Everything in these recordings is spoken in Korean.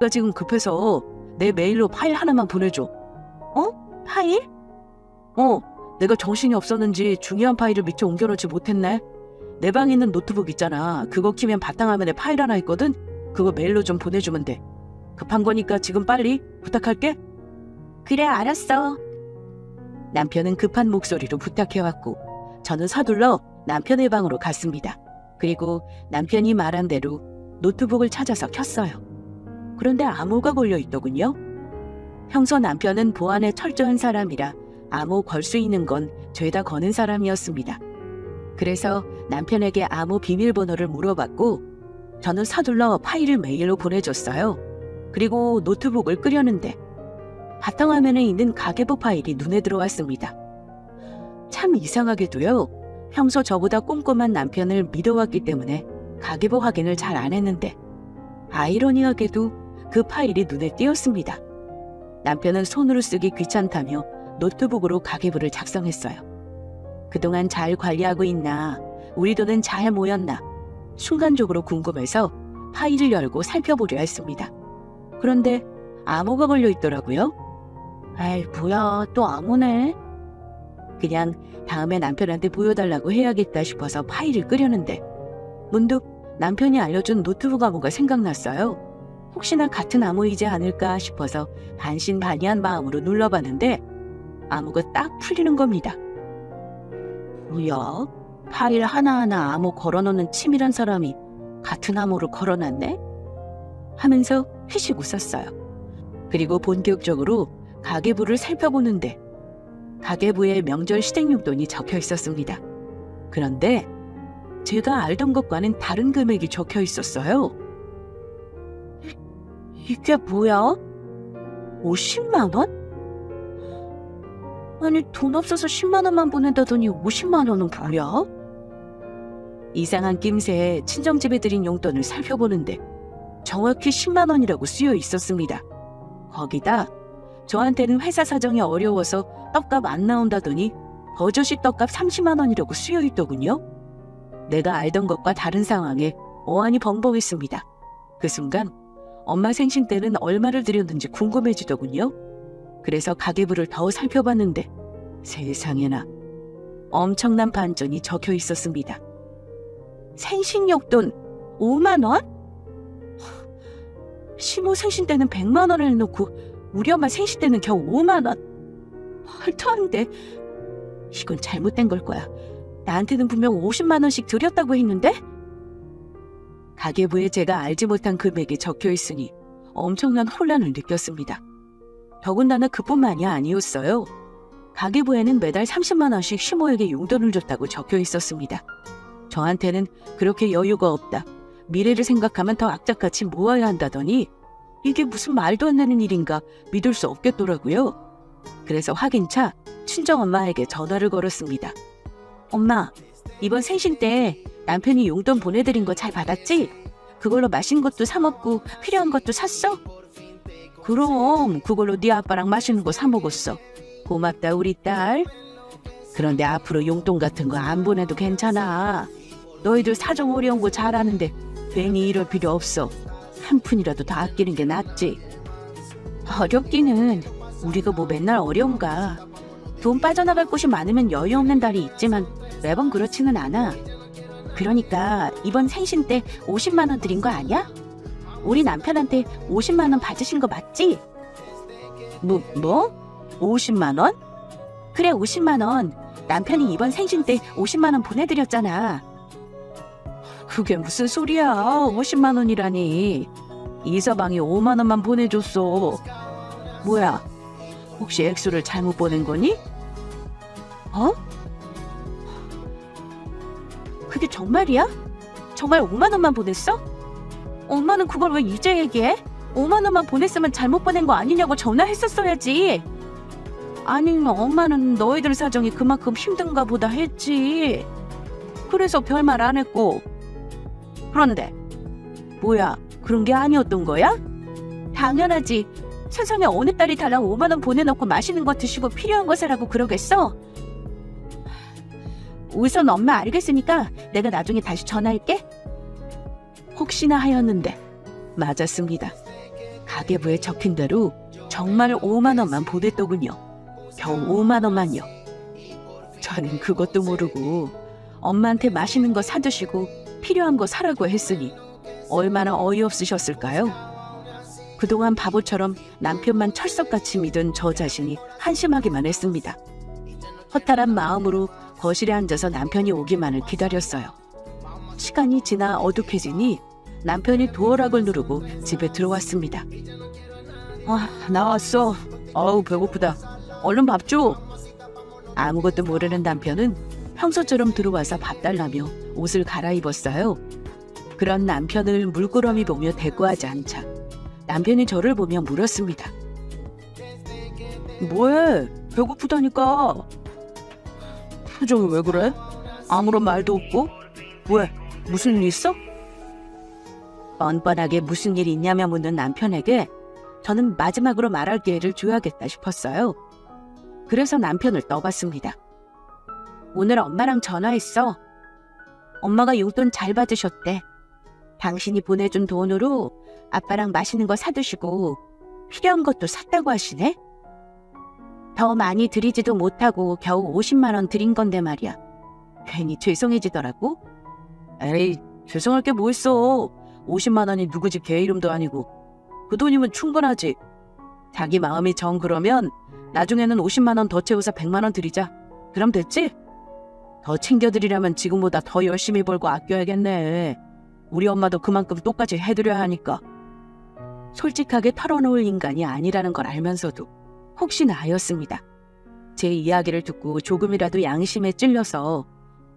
나 지금 급해서 내 메일로 파일 하나만 보내줘. 파일? 내가 정신이 없었는지 중요한 파일을 미처 옮겨놓지 못했네. 내 방에 있는 노트북 있잖아. 그거 키면 바탕화면에 파일 하나 있거든. 그거 메일로 좀 보내주면 돼. 급한 거니까 지금 빨리 부탁할게. 그래, 알았어. 남편은 급한 목소리로 부탁해왔고 저는 서둘러 남편의 방으로 갔습니다. 그리고 남편이 말한 대로 노트북을 찾아서 켰어요. 그런데 암호가 걸려있더군요. 평소 남편은 보안에 철저한 사람이라 암호 걸 수 있는 건 죄다 거는 사람이었습니다. 그래서 남편에게 암호 비밀번호를 물어봤고 저는 서둘러 파일을 메일로 보내줬어요. 그리고 노트북을 끄려는데 바탕화면에 있는 가계부 파일이 눈에 들어왔습니다. 참 이상하게도요. 평소 저보다 꼼꼼한 남편을 믿어왔기 때문에 가계부 확인을 잘 안 했는데 아이러니하게도 그 파일이 눈에 띄었습니다. 남편은 손으로 쓰기 귀찮다며 노트북으로 가계부를 작성했어요. 그동안 잘 관리하고 있나, 우리 돈은 잘 모였나 순간적으로 궁금해서 파일을 열고 살펴보려 했습니다. 그런데 암호가 걸려 있더라고요. 에이, 뭐야, 또 암호네. 그냥 다음에 남편한테 보여달라고 해야겠다 싶어서 파일을 끄려는데 문득 남편이 알려준 노트북 암호가 생각났어요. 혹시나 같은 암호이지 않을까 싶어서 반신반의한 마음으로 눌러봤는데 암호가 딱 풀리는 겁니다. 뭐야? 파일 하나하나 암호 걸어놓는 치밀한 사람이 같은 암호를 걸어놨네? 하면서 회식 웃었어요. 그리고 본격적으로 가계부를 살펴보는데 가계부에 명절 시댁용돈이 적혀 있었습니다. 그런데 제가 알던 것과는 다른 금액이 적혀 있었어요. 이게 뭐야? 50만 원? 아니, 돈 없어서 10만 원만 보낸다더니 50만 원은 뭐야? 이상한 낌새에 친정집에 드린 용돈을 살펴보는데 정확히 10만 원이라고 쓰여 있었습니다. 거기다 저한테는 회사 사정이 어려워서 떡값 안 나온다더니 버젓이 떡값 30만 원이라고 쓰여 있더군요. 내가 알던 것과 다른 상황에 어안이 벙벙했습니다. 그 순간 엄마 생신 때는 얼마를 드렸는지 궁금해지더군요. 그래서 가계부를 더 살펴봤는데 세상에나 엄청난 반전이 적혀 있었습니다. 생신용돈 5만 원? 시모 생신 때는 100만 원을 해놓고 우리 엄마 생신 때는 겨우 5만 원. 말도 안 돼. 이건 잘못된 걸 거야. 나한테는 분명 50만 원씩 드렸다고 했는데? 가계부에 제가 알지 못한 금액이 적혀 있으니 엄청난 혼란을 느꼈습니다. 더군다나 그뿐만이 아니었어요. 가계부에는 매달 30만 원씩 시모에게 용돈을 줬다고 적혀 있었습니다. 저한테는 그렇게 여유가 없다. 미래를 생각하면 더 악착같이 모아야 한다더니 이게 무슨 말도 안 되는 일인가 믿을 수 없겠더라고요. 그래서 확인차 친정엄마에게 전화를 걸었습니다. 엄마, 이번 생신 때 남편이 용돈 보내드린 거 잘 받았지? 그걸로 맛있는 것도 사 먹고 필요한 것도 샀어? 그럼 그걸로 네 아빠랑 맛있는 거 사 먹었어. 고맙다 우리 딸. 그런데 앞으로 용돈 같은 거 안 보내도 괜찮아. 너희들 사정 어려운 거 잘 아는데 괜히 이럴 필요 없어. 한 푼이라도 더 아끼는 게 낫지. 어렵기는 우리가 뭐 맨날 어려운가. 돈 빠져나갈 곳이 많으면 여유 없는 달이 있지만 매번 그렇지는 않아. 그러니까 이번 생신 때 50만 원 드린 거 아니야? 우리 남편한테 50만 원 받으신 거 맞지? 뭐? 50만 원? 그래, 50만 원. 남편이 이번 생신 때 50만 원 보내드렸잖아. 그게 무슨 소리야. 50만 원이라니. 이서방이 5만 원만 보내줬어. 뭐야? 혹시 액수를 잘못 보낸 거니? 그게 정말이야? 정말 5만 원만 보냈어? 엄마는 그걸 왜 이제 얘기해? 5만 원만 보냈으면 잘못 보낸 거 아니냐고 전화했었어야지. 아니, 엄마는 너희들 사정이 그만큼 힘든가 보다 했지. 그래서 별말 안 했고. 그런데 뭐야, 그런 게 아니었던 거야? 당연하지. 세상에 어느 딸이 달랑 5만 원 보내놓고 맛있는 거 드시고 필요한 거 사라고 그러겠어? 우선 엄마 알겠으니까 내가 나중에 다시 전화할게. 혹시나 하였는데 맞았습니다. 가계부에 적힌 대로 정말 5만 원만 보냈더군요. 겨우 5만 원만요. 저는 그것도 모르고 엄마한테 맛있는 거 사주시고 필요한 거 사라고 했으니 얼마나 어이없으셨을까요? 그동안 바보처럼 남편만 철석같이 믿은 저 자신이 한심하기만 했습니다. 허탈한 마음으로 거실에 앉아서 남편이 오기만을 기다렸어요. 시간이 지나 어둑해지니 남편이 도어락을 누르고 집에 들어왔습니다. 나왔어. 어우, 배고프다. 얼른 밥 줘. 아무것도 모르는 남편은 평소처럼 들어와서 밥 달라며 옷을 갈아입었어요. 그런 남편을 물끄러미 보며 대꾸하지 않자 남편이 저를 보며 물었습니다. 뭐해? 배고프다니까. 표정이 왜 그래? 아무런 말도 없고? 왜? 무슨 일 있어? 뻔뻔하게 무슨 일 있냐며 묻는 남편에게 저는 마지막으로 말할 기회를 줘야겠다 싶었어요. 그래서 남편을 떠봤습니다. 오늘 엄마랑 전화했어. 엄마가 용돈 잘 받으셨대. 당신이 보내준 돈으로 아빠랑 맛있는 거 사드시고 필요한 것도 샀다고 하시네. 더 많이 드리지도 못하고 겨우 50만 원 드린 건데 말이야. 괜히 죄송해지더라고. 에이, 죄송할 게 뭐 있어. 50만 원이 누구 집 개 이름도 아니고. 그 돈이면 충분하지. 자기 마음이 정 그러면 나중에는 50만 원 더 채워서 100만 원 드리자. 그럼 됐지? 더 챙겨드리려면 지금보다 더 열심히 벌고 아껴야겠네. 우리 엄마도 그만큼 똑같이 해드려야 하니까. 솔직하게 털어놓을 인간이 아니라는 걸 알면서도 혹시나 하였습니다. 제 이야기를 듣고 조금이라도 양심에 찔려서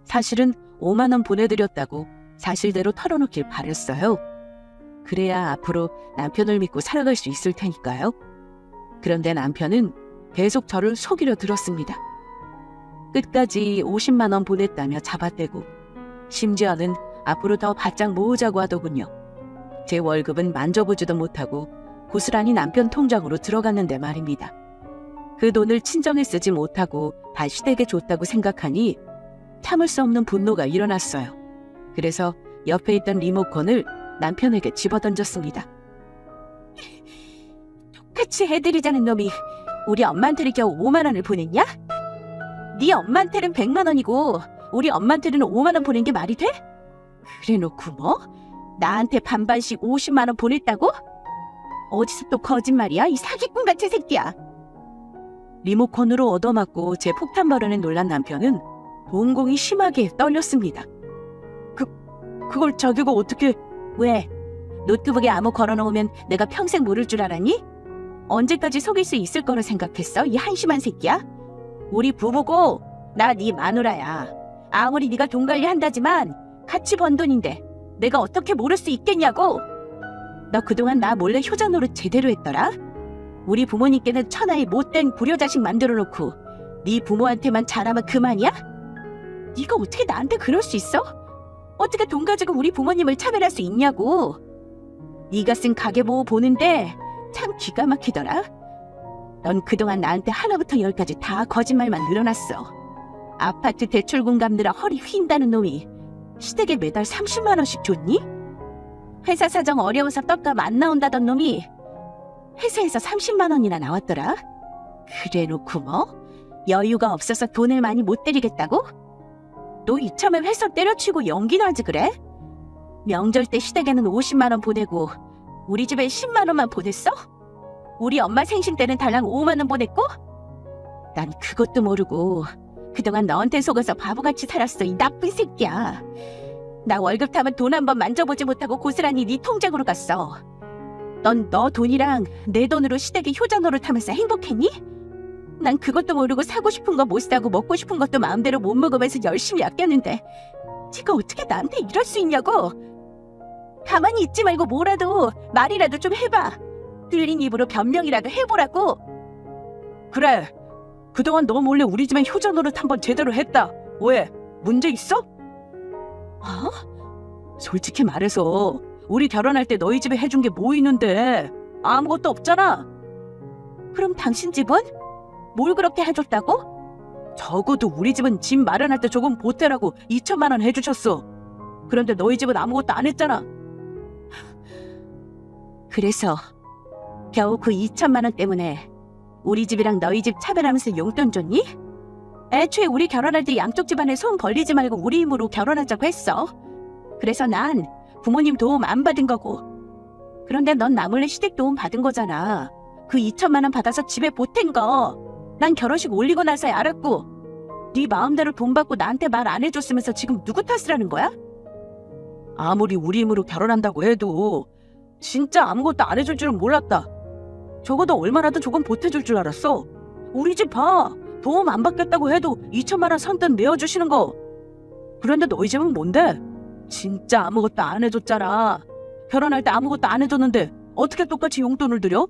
사실은 5만 원 보내드렸다고 사실대로 털어놓길 바랬어요. 그래야 앞으로 남편을 믿고 살아갈 수 있을 테니까요. 그런데 남편은 계속 저를 속이려 들었습니다. 끝까지 50만 원 보냈다며 잡아떼고 심지어는 앞으로 더 바짝 모으자고 하더군요. 제 월급은 만져보지도 못하고 고스란히 남편 통장으로 들어갔는데 말입니다. 그 돈을 친정에 쓰지 못하고 다 시댁에 줬다고 생각하니 참을 수 없는 분노가 일어났어요. 그래서 옆에 있던 리모컨을 남편에게 집어던졌습니다. 똑같이 해드리자는 놈이 우리 엄마한테는 겨우 5만 원을 보냈냐? 네 엄마한테는 100만 원이고 우리 엄마한테는 5만 원 보낸 게 말이 돼? 그래놓고 뭐? 나한테 반반씩 50만 원 보냈다고? 어디서 또 거짓말이야? 이 사기꾼 같은 새끼야. 리모컨으로 얻어맞고 제 폭탄 발언에 놀란 남편은 동공이 심하게 떨렸습니다. 그걸 자기가 어떻게... 왜? 노트북에 암호 걸어놓으면 내가 평생 모를 줄 알았니? 언제까지 속일 수 있을 거라 생각했어? 이 한심한 새끼야? 우리 부부고 나 네 마누라야. 아무리 네가 돈 관리한다지만 같이 번 돈인데 내가 어떻게 모를 수 있겠냐고. 너 그동안 나 몰래 효자 노릇 제대로 했더라. 우리 부모님께는 천하의 못된 불효자식 만들어놓고 네 부모한테만 잘하면 그만이야? 네가 어떻게 나한테 그럴 수 있어? 어떻게 돈 가지고 우리 부모님을 차별할 수 있냐고. 네가 쓴 가계보호 보는데 참 기가 막히더라. 넌 그동안 나한테 하나부터 열까지 다 거짓말만 늘어났어. 아파트 대출금 갚느라 허리 휜다는 놈이 시댁에 매달 30만 원씩 줬니? 회사 사정 어려워서 떡값 안 나온다던 놈이 회사에서 30만 원이나 나왔더라. 그래놓고 뭐? 여유가 없어서 돈을 많이 못 드리겠다고? 너 이참에 회사 때려치고 연기나 하지 그래? 명절 때 시댁에는 50만 원 보내고 우리 집에 10만 원만 보냈어? 우리 엄마 생신 때는 달랑 5만 원 보냈고? 난 그것도 모르고 그동안 너한테 속아서 바보같이 살았어, 이 나쁜 새끼야. 나 월급 타면 돈 한 번 만져보지 못하고 고스란히 네 통장으로 갔어. 넌 너 돈이랑 내 돈으로 시댁에 효자 노릇하면서 행복했니? 난 그것도 모르고 사고 싶은 거 못 사고 먹고 싶은 것도 마음대로 못 먹으면서 열심히 아꼈는데 네가 어떻게 나한테 이럴 수 있냐고. 가만히 있지 말고 뭐라도 말이라도 좀 해봐. 뚫린 입으로 변명이라도 해보라고. 그래, 그동안 너 몰래 우리 집에 효자 노릇 한번 제대로 했다. 왜? 문제 있어? 솔직히 말해서 우리 결혼할 때 너희 집에 해준 게 뭐 있는데 아무것도 없잖아. 그럼 당신 집은? 뭘 그렇게 해줬다고? 적어도 우리 집은 집 마련할 때 조금 보태라고 2천만 원 해주셨어. 그런데 너희 집은 아무것도 안 했잖아. 그래서 겨우 그 2천만 원 때문에 우리 집이랑 너희 집 차별하면서 용돈 줬니? 애초에 우리 결혼할 때 양쪽 집안에 손 벌리지 말고 우리 힘으로 결혼하자고 했어. 그래서 난 부모님 도움 안 받은 거고. 그런데 넌 나 몰래 시댁 도움 받은 거잖아. 그 2천만 원 받아서 집에 보탠 거. 난 결혼식 올리고 나서야 알았고. 네 마음대로 돈 받고 나한테 말 안 해줬으면서 지금 누구 탓을 하는 거야? 아무리 우리 힘으로 결혼한다고 해도 진짜 아무것도 안 해줄 줄은 몰랐다. 적어도 얼마라도 조금 보태줄 줄 알았어. 우리 집 봐. 도움 안 받겠다고 해도 2천만 원 선뜻 내어주시는 거. 그런데 너희 집은 뭔데? 진짜 아무것도 안 해줬잖아. 결혼할 때 아무것도 안 해줬는데 어떻게 똑같이 용돈을 드려?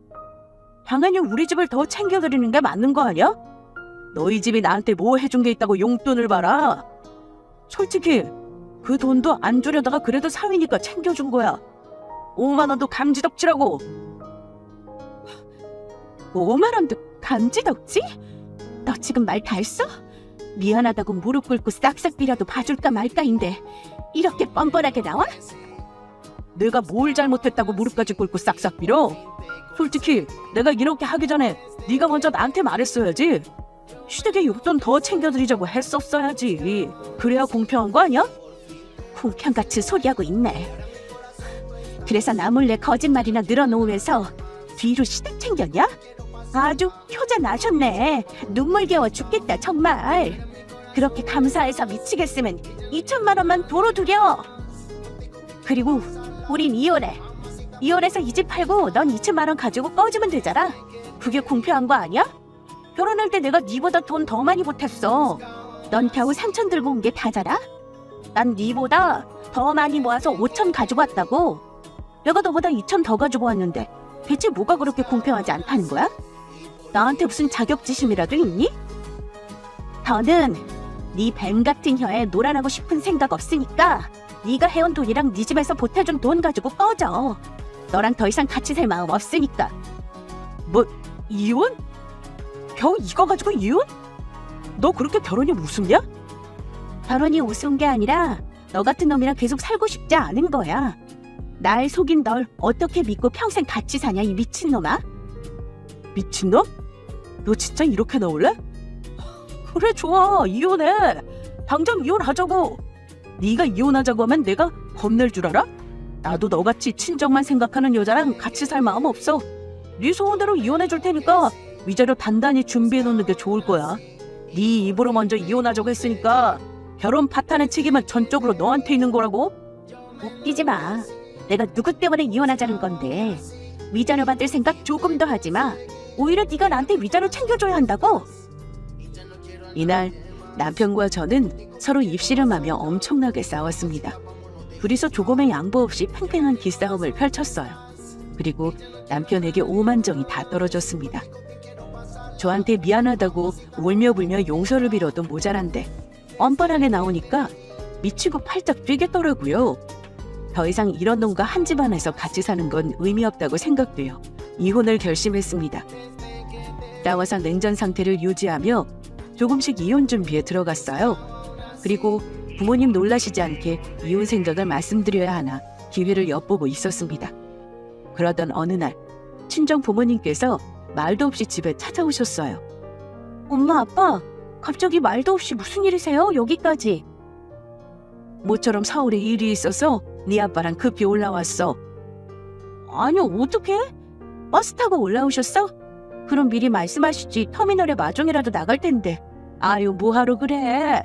당연히 우리 집을 더 챙겨드리는 게 맞는 거 아니야? 너희 집이 나한테 뭐 해준 게 있다고 용돈을 봐라. 솔직히 그 돈도 안 주려다가 그래도 사위니까 챙겨준 거야. 5만 원도 감지덕지라고. 5만 원도 감지덕지? 너 지금 말 다 했어? 미안하다고 무릎 꿇고 싹싹비라도 봐줄까 말까인데 이렇게 뻔뻔하게 나와? 내가 뭘 잘못했다고 무릎까지 꿇고 싹싹 빌어? 솔직히 내가 이렇게 하기 전에 네가 먼저 나한테 말했어야지. 시댁에 용돈 더 챙겨드리자고 했었어야지. 그래야 공평한 거 아니야? 공평같이 소리하고 있네. 그래서 나 몰래 거짓말이나 늘어놓으면서 뒤로 시댁 챙겼냐? 아주 효자 나셨네. 눈물겨워 죽겠다 정말. 그렇게 감사해서 미치겠으면 2천만 원만 도로 드려. 그리고 우린 이혼해. 이혼해서 이 집 팔고 넌 2천만 원 가지고 꺼지면 되잖아. 그게 공평한 거 아니야? 결혼할 때 내가 네보다 돈 더 많이 보탰어. 넌 겨우 3천 들고 온 게 다잖아. 난 네보다 더 많이 모아서 5천 가지고 왔다고. 내가 너보다 2천 더 가지고 왔는데 대체 뭐가 그렇게 공평하지 않다는 거야? 나한테 무슨 자격지심이라도 있니? 더는 네 뱀 같은 혀에 놀아나고 싶은 생각 없으니까 네가 해온 돈이랑 네 집에서 보태준 돈 가지고 꺼져. 너랑 더 이상 같이 살 마음 없으니까. 뭐 이혼? 겨우 이거 가지고 이혼? 너 그렇게 결혼이 우습냐? 결혼이 우스운 게 아니라 너 같은 놈이랑 계속 살고 싶지 않은 거야. 날 속인 널 어떻게 믿고 평생 같이 사냐 이 미친놈아? 미친놈? 너 진짜 이렇게 나올래? 그래 좋아 이혼해. 당장 이혼하자고. 네가 이혼하자고 하면 내가 겁낼 줄 알아? 나도 너같이 친정만 생각하는 여자랑 같이 살 마음 없어. 네 소원대로 이혼해 줄 테니까 위자료 단단히 준비해 놓는 게 좋을 거야. 네 입으로 먼저 이혼하자고 했으니까 결혼 파탄의 책임은 전적으로 너한테 있는 거라고. 웃기지 마. 내가 누구 때문에 이혼하자는 건데. 위자료 받을 생각 조금 더 하지 마. 오히려 네가 나한테 위자료 챙겨줘야 한다고. 이날 남편과 저는 서로 입씨름하며 엄청나게 싸웠습니다. 둘이서 조금의 양보 없이 팽팽한 기싸움을 펼쳤어요. 그리고 남편에게 오만정이 다 떨어졌습니다. 저한테 미안하다고 울며불며 용서를 빌어도 모자란데 뻔뻔하게 나오니까 미치고 팔짝 뛰겠더라고요. 더 이상 이런 놈과 한 집안에서 같이 사는 건 의미 없다고 생각되어 이혼을 결심했습니다. 싸워서 냉전 상태를 유지하며 조금씩 이혼 준비에 들어갔어요. 그리고 부모님 놀라시지 않게 이혼 생각을 말씀드려야 하나 기회를 엿보고 있었습니다. 그러던 어느 날 친정 부모님께서 말도 없이 집에 찾아오셨어요. 엄마 아빠 갑자기 말도 없이 무슨 일이세요? 여기까지. 모처럼 서울에 일이 있어서 네 아빠랑 급히 올라왔어. 아니 어떡해? 버스 타고 올라오셨어? 그럼 미리 말씀하시지. 터미널에 마중이라도 나갈 텐데. 아유 뭐하러 그래.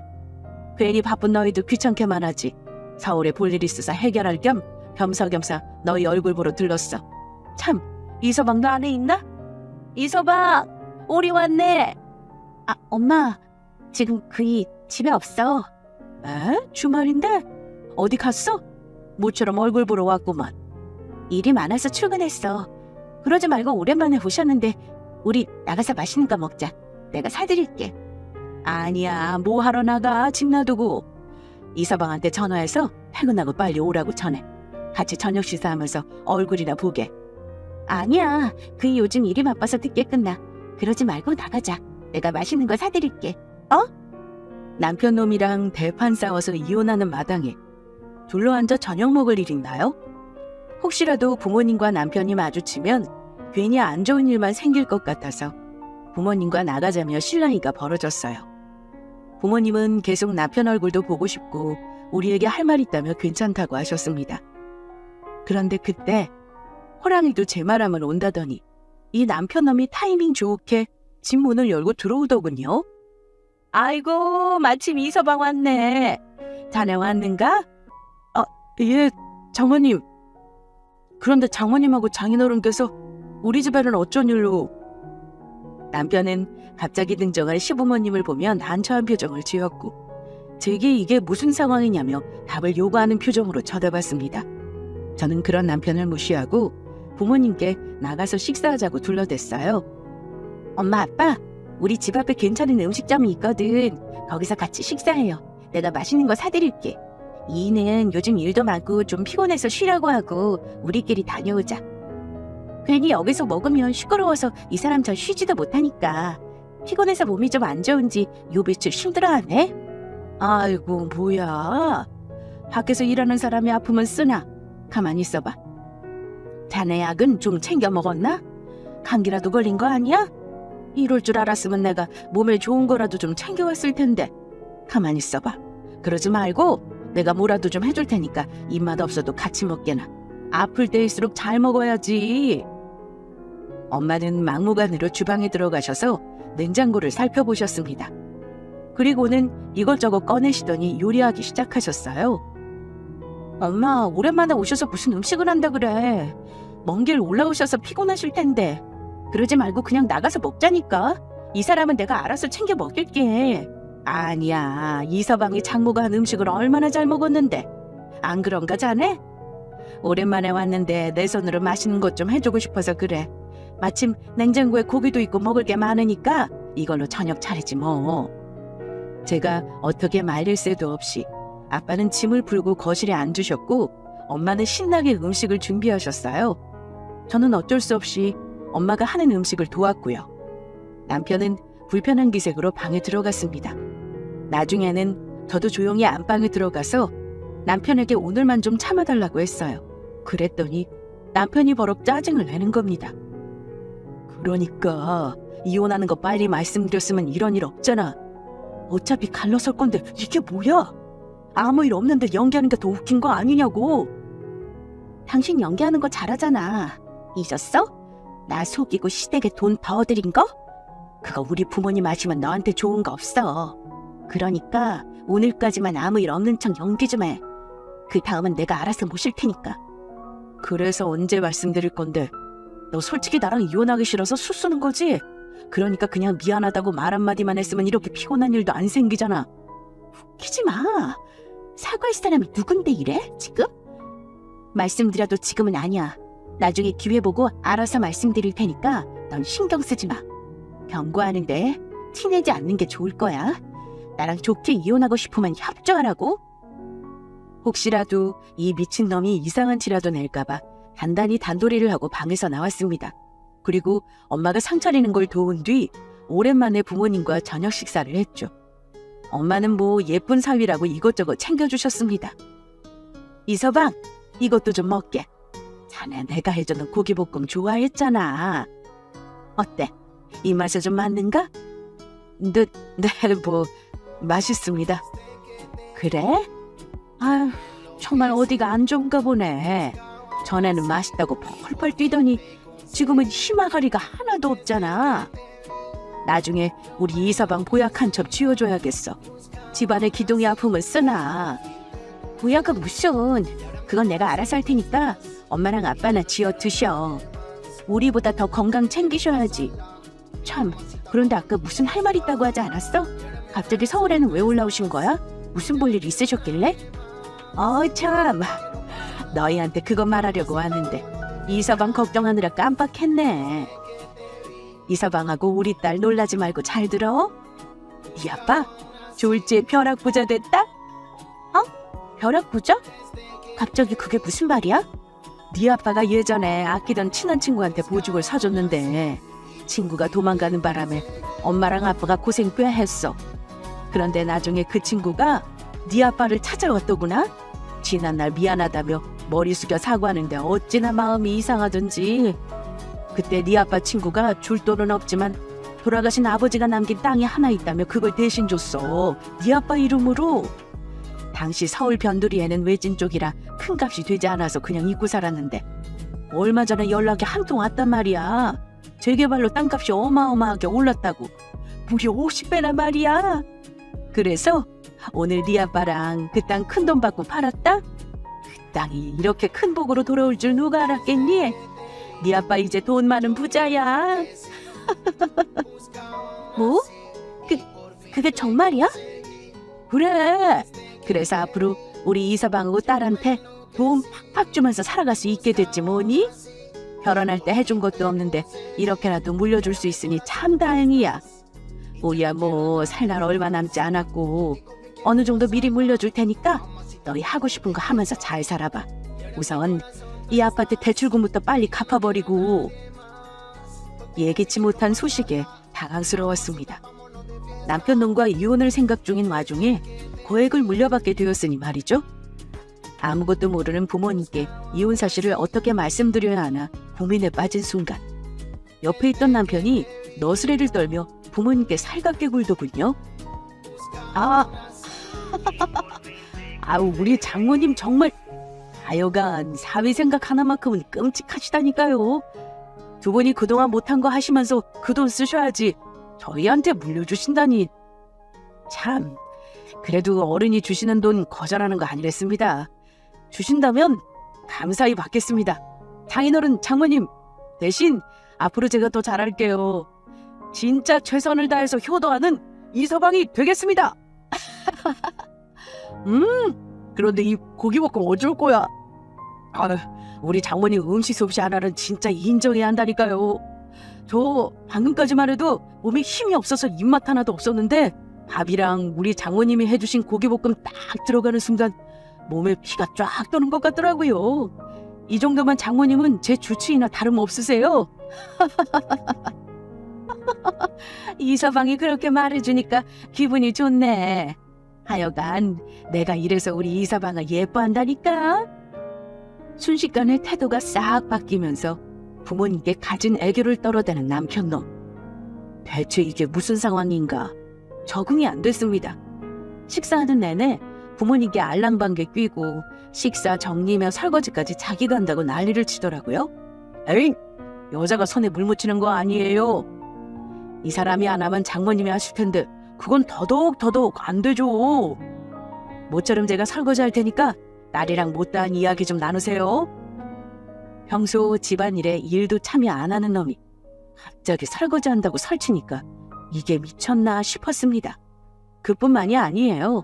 괜히 바쁜 너희도 귀찮게만 하지. 서울에 볼 일 있어서 해결할 겸 겸사겸사 너희 얼굴 보러 들렀어. 참 이서방도 안에 있나? 이서방 우리 왔네. 아 엄마 지금 그이 집에 없어. 에? 주말인데? 어디 갔어? 모처럼 얼굴 보러 왔구만. 일이 많아서 출근했어. 그러지 말고 오랜만에 오셨는데 우리 나가서 맛있는 거 먹자. 내가 사드릴게. 아니야 뭐하러 나가. 집 놔두고. 이서방한테 전화해서 퇴근하고 빨리 오라고 전해. 같이 저녁 식사하면서 얼굴이나 보게. 아니야 그이 요즘 일이 바빠서 늦게 끝나. 그러지 말고 나가자. 내가 맛있는 거 사드릴게. 어? 남편 놈이랑 대판 싸워서 이혼하는 마당에 둘러앉아 저녁 먹을 일 있나요? 혹시라도 부모님과 남편이 마주치면 괜히 안 좋은 일만 생길 것 같아서 부모님과 나가자며 실랑이가 벌어졌어요. 부모님은 계속 남편 얼굴도 보고 싶고 우리에게 할 말 있다며 괜찮다고 하셨습니다. 그런데 그때 호랑이도 제 말하면 온다더니 이 남편놈이 타이밍 좋게 집 문을 열고 들어오더군요. 아이고, 마침 이서방 왔네. 자네 왔는가? 예, 장모님. 그런데 장모님하고 장인어른께서 우리 집에는 어쩐 일로? 남편은 갑자기 등장할 시부모님을 보면 난처한 표정을 지었고 제게 이게 무슨 상황이냐며 답을 요구하는 표정으로 쳐다봤습니다. 저는 그런 남편을 무시하고 부모님께 나가서 식사하자고 둘러댔어요. 엄마, 아빠, 우리 집 앞에 괜찮은 음식점이 있거든. 거기서 같이 식사해요. 내가 맛있는 거 사드릴게. 이는 요즘 일도 많고 좀 피곤해서 쉬라고 하고 우리끼리 다녀오자. 괜히 여기서 먹으면 시끄러워서 이 사람 저 쉬지도 못하니까 피곤해서 몸이 좀 안 좋은지 요 며칠 힘들어하네. 아이고, 뭐야. 밖에서 일하는 사람이 아프면 쓰나. 가만히 있어봐. 자네 약은 좀 챙겨 먹었나? 감기라도 걸린 거 아니야? 이럴 줄 알았으면 내가 몸에 좋은 거라도 좀 챙겨왔을 텐데. 가만히 있어봐. 그러지 말고 내가 뭐라도 좀 해줄 테니까 입맛 없어도 같이 먹게나. 아플 때일수록 잘 먹어야지. 엄마는 막무가내로 주방에 들어가셔서 냉장고를 살펴보셨습니다. 그리고는 이것저것 꺼내시더니 요리하기 시작하셨어요. 엄마, 오랜만에 오셔서 무슨 음식을 한다 그래. 먼 길 올라오셔서 피곤하실 텐데. 그러지 말고 그냥 나가서 먹자니까. 이 사람은 내가 알아서 챙겨 먹일게. 아니야, 이서방이 장모가 한 음식을 얼마나 잘 먹었는데. 안 그런가 자네? 오랜만에 왔는데 내 손으로 맛있는 것 좀 해주고 싶어서 그래. 마침 냉장고에 고기도 있고 먹을 게 많으니까 이걸로 저녁 차리지 뭐. 제가 어떻게 말릴 새도 없이 아빠는 짐을 풀고 거실에 앉으셨고 엄마는 신나게 음식을 준비하셨어요. 저는 어쩔 수 없이 엄마가 하는 음식을 도왔고요. 남편은 불편한 기색으로 방에 들어갔습니다. 나중에는 저도 조용히 안방에 들어가서 남편에게 오늘만 좀 참아달라고 했어요. 그랬더니 남편이 버럭 짜증을 내는 겁니다. 그러니까 이혼하는 거 빨리 말씀드렸으면 이런 일 없잖아. 어차피 갈라설 건데 이게 뭐야? 아무 일 없는데 연기하는 게 더 웃긴 거 아니냐고. 당신 연기하는 거 잘하잖아. 잊었어? 나 속이고 시댁에 돈 버어들인 거? 그거 우리 부모님 아시면 너한테 좋은 거 없어. 그러니까 오늘까지만 아무 일 없는 척 연기 좀 해. 그 다음은 내가 알아서 모실 테니까. 그래서 언제 말씀드릴 건데? 너 솔직히 나랑 이혼하기 싫어서 수 쓰는 거지? 그러니까 그냥 미안하다고 말 한마디만 했으면 이렇게 피곤한 일도 안 생기잖아. 웃기지 마. 사과할 사람이 누군데 이래 지금? 말씀드려도 지금은 아니야. 나중에 기회 보고 알아서 말씀드릴 테니까 넌 신경 쓰지 마. 경고하는데 티내지 않는 게 좋을 거야. 나랑 좋게 이혼하고 싶으면 협조하라고. 혹시라도 이 미친놈이 이상한 티라도 낼까봐 단단히 단도리를 하고 방에서 나왔습니다. 그리고 엄마가 상 차리는 걸 도운 뒤 오랜만에 부모님과 저녁 식사를 했죠. 엄마는 뭐 예쁜 사위라고 이것저것 챙겨주셨습니다. 이서방, 이것도 좀 먹게. 자네 내가 해주는 고기볶음 좋아했잖아. 어때? 입맛에 좀 맞는가? 네, 뭐 맛있습니다. 그래? 아휴, 정말 어디가 안 좋은가 보네. 전에는 맛있다고 펄펄 뛰더니 지금은 희마가리가 하나도 없잖아. 나중에 우리 이서방 보약 한 첩 쥐어줘야겠어. 집안에 기둥이 아프면 쓰나. 보약은 무슨. 그건 내가 알아서 할 테니까 엄마랑 아빠나 쥐어 드셔. 우리보다 더 건강 챙기셔야지. 참, 그런데 아까 무슨 할 말 있다고 하지 않았어? 갑자기 서울에는 왜 올라오신 거야? 무슨 볼일 있으셨길래? 참, 너희한테 그거 말하려고 하는데 이서방 걱정하느라 깜빡했네. 이서방하고 우리 딸 놀라지 말고 잘 들어. 네 아빠 졸지에 벼락부자 됐다? 벼락부자? 갑자기 그게 무슨 말이야? 네 아빠가 예전에 아끼던 친한 친구한테 보죽을 사줬는데 친구가 도망가는 바람에 엄마랑 아빠가 고생 꽤 했어. 그런데 나중에 그 친구가 네 아빠를 찾아왔더구나. 지난날 미안하다며 머리 숙여 사과하는데 어찌나 마음이 이상하던지. 그때 네 아빠 친구가 줄 돈은 없지만 돌아가신 아버지가 남긴 땅이 하나 있다며 그걸 대신 줬어. 네 아빠 이름으로. 당시 서울 변두리에는 외진 쪽이라 큰 값이 되지 않아서 그냥 잊고 살았는데 얼마 전에 연락이 한 통 왔단 말이야. 재개발로 땅값이 어마어마하게 올랐다고. 무려 50배나 말이야. 그래서 오늘 네 아빠랑 그 땅 큰 돈 받고 팔았다? 그 땅이 이렇게 큰 복으로 돌아올 줄 누가 알았겠니? 네 아빠 이제 돈 많은 부자야. 뭐? 그게 정말이야? 그래. 그래서 앞으로 우리 이서방하고 딸한테 돈 팍팍 주면서 살아갈 수 있게 됐지 뭐니? 결혼할 때 해준 것도 없는데 이렇게라도 물려줄 수 있으니 참 다행이야. 우리야 뭐 살 날 얼마 남지 않았고 어느 정도 미리 물려줄 테니까 너희 하고 싶은 거 하면서 잘 살아봐. 우선 이 아파트 대출금부터 빨리 갚아버리고. 예기치 못한 소식에 당황스러웠습니다. 남편 놈과 이혼을 생각 중인 와중에 고액을 물려받게 되었으니 말이죠. 아무것도 모르는 부모님께 이혼 사실을 어떻게 말씀드려야 하나 고민에 빠진 순간 옆에 있던 남편이 너스레를 떨며 부모님께 살갑게 굴더군요. 아우 우리 장모님 정말 하여간 사위 생각 하나만큼은 끔찍하시다니까요. 두 분이 그동안 못한 거 하시면서 그 돈 쓰셔야지 저희한테 물려주신다니. 참 그래도 어른이 주시는 돈 거절하는 거 아니랬습니다. 주신다면 감사히 받겠습니다. 장인어른 장모님 대신 앞으로 제가 더 잘할게요. 진짜 최선을 다해서 효도하는 이서방이 되겠습니다. 그런데 이 고기볶음 어쩔 거야? 우리 장모님 음식 솜씨 하나는 진짜 인정해야 한다니까요. 저 방금까지만 해도 몸에 힘이 없어서 입맛 하나도 없었는데 밥이랑 우리 장모님이 해주신 고기볶음 딱 들어가는 순간 몸에 피가 쫙 도는 것 같더라고요. 이 정도면 장모님은 제 주치의나 다름없으세요. 이서방이 그렇게 말해주니까 기분이 좋네. 하여간 내가 이래서 우리 이서방을 예뻐한다니까. 순식간에 태도가 싹 바뀌면서 부모님께 가진 애교를 떨어대는 남편놈. 대체 이게 무슨 상황인가? 적응이 안 됐습니다. 식사하는 내내 부모님께 알랑방귀 뀌고 식사 정리며 설거지까지 자기가 한다고 난리를 치더라고요. 에이, 여자가 손에 물 묻히는 거 아니에요. 이 사람이 안 하면 장모님이 하실 텐데 그건 더더욱 안 되죠. 모처럼 제가 설거지할 테니까 딸이랑 못다한 이야기 좀 나누세요. 평소 집안일에 일도 참여 안 하는 놈이 갑자기 설거지한다고 설치니까 이게 미쳤나 싶었습니다. 그뿐만이 아니에요.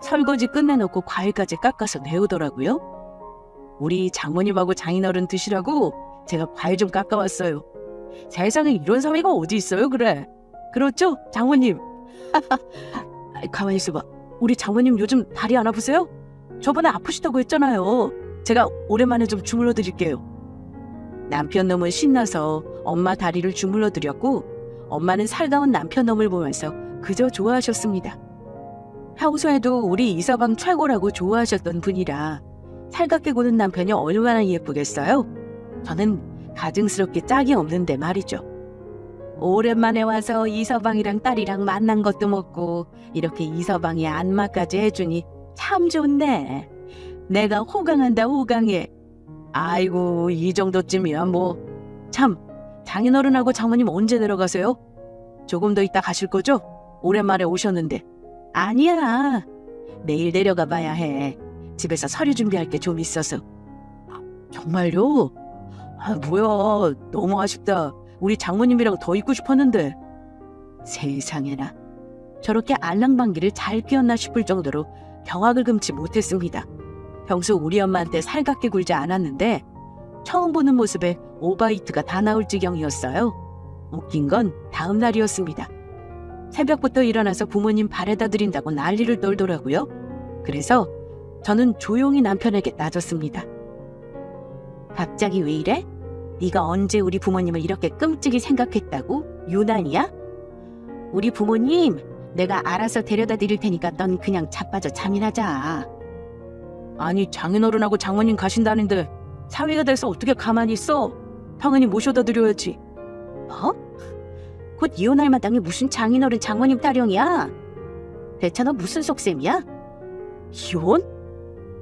설거지 끝내놓고 과일까지 깎아서 내오더라고요. 우리 장모님하고 장인어른 드시라고 제가 과일 좀 깎아왔어요. 세상에 이런 사위가 어디 있어요 그래. 그렇죠 장모님? 가만히 있어봐. 우리 장모님 요즘 다리 안 아프세요? 저번에 아프시다고 했잖아요. 제가 오랜만에 좀 주물러 드릴게요. 남편 놈은 신나서 엄마 다리를 주물러 드렸고 엄마는 살가운 남편 놈을 보면서 그저 좋아하셨습니다. 평소에도 우리 이서방 최고라고 좋아하셨던 분이라 살갑게 구는 남편이 얼마나 예쁘겠어요? 저는 가증스럽게 짝이 없는데 말이죠. 오랜만에 와서 이서방이랑 딸이랑 만난 것도 먹고 이렇게 이서방이 안마까지 해주니 참 좋네. 내가 호강한다 호강해. 아이고 이 정도쯤이야 뭐. 참 장인어른하고 장모님 언제 내려가세요? 조금 더 있다 가실 거죠? 오랜만에 오셨는데. 아니야 내일 내려가 봐야 해. 집에서 서류 준비할 게 좀 있어서. 정말요? 뭐야 너무 아쉽다. 우리 장모님이랑 더 있고 싶었는데. 세상에나 저렇게 알랑방귀를 잘 뀌었나 싶을 정도로 경악을 금치 못했습니다. 평소 우리 엄마한테 살갑게 굴지 않았는데 처음 보는 모습에 오바이트가 다 나올 지경이었어요. 웃긴 건 다음 날이었습니다. 새벽부터 일어나서 부모님 발에다 드린다고 난리를 떨더라고요. 그래서 저는 조용히 남편에게 따졌습니다. 갑자기 왜 이래? 네가 언제 우리 부모님을 이렇게 끔찍이 생각했다고? 유난이야? 우리 부모님 내가 알아서 데려다 드릴 테니까 넌 그냥 자빠져 잠이나 자. 아니 장인어른하고 장모님 가신다는데 사위가 돼서 어떻게 가만히 있어? 당연히 모셔다 드려야지. 뭐? 곧 이혼할 마당에 무슨 장인어른 장모님 타령이야? 대체 너 무슨 속셈이야? 이혼?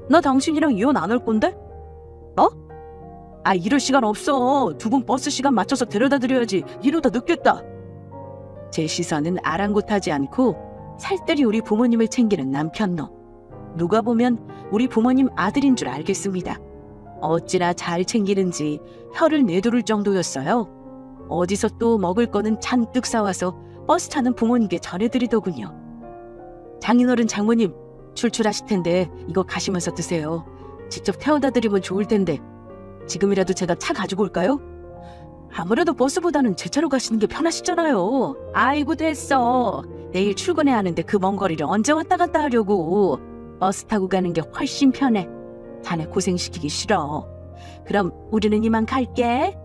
나 당신이랑 이혼 안 할 건데? 뭐? 아 이럴 시간 없어. 두 분 버스 시간 맞춰서 데려다 드려야지. 이러다 늦겠다. 제 시선은 아랑곳하지 않고 살뜰히 우리 부모님을 챙기는 남편너. 누가 보면 우리 부모님 아들인 줄 알겠습니다. 어찌나 잘 챙기는지 혀를 내두를 정도였어요. 어디서 또 먹을 거는 잔뜩 사와서 버스 타는 부모님께 전해드리더군요. 장인어른 장모님 출출하실 텐데 이거 가시면서 드세요. 직접 태워다 드리면 좋을 텐데 지금이라도 제가 차 가지고 올까요? 아무래도 버스보다는 제 차로 가시는 게 편하시잖아요. 아이고 됐어. 내일 출근해야 하는데 그 먼 거리를 언제 왔다 갔다 하려고. 버스 타고 가는 게 훨씬 편해. 자네 고생시키기 싫어. 그럼 우리는 이만 갈게.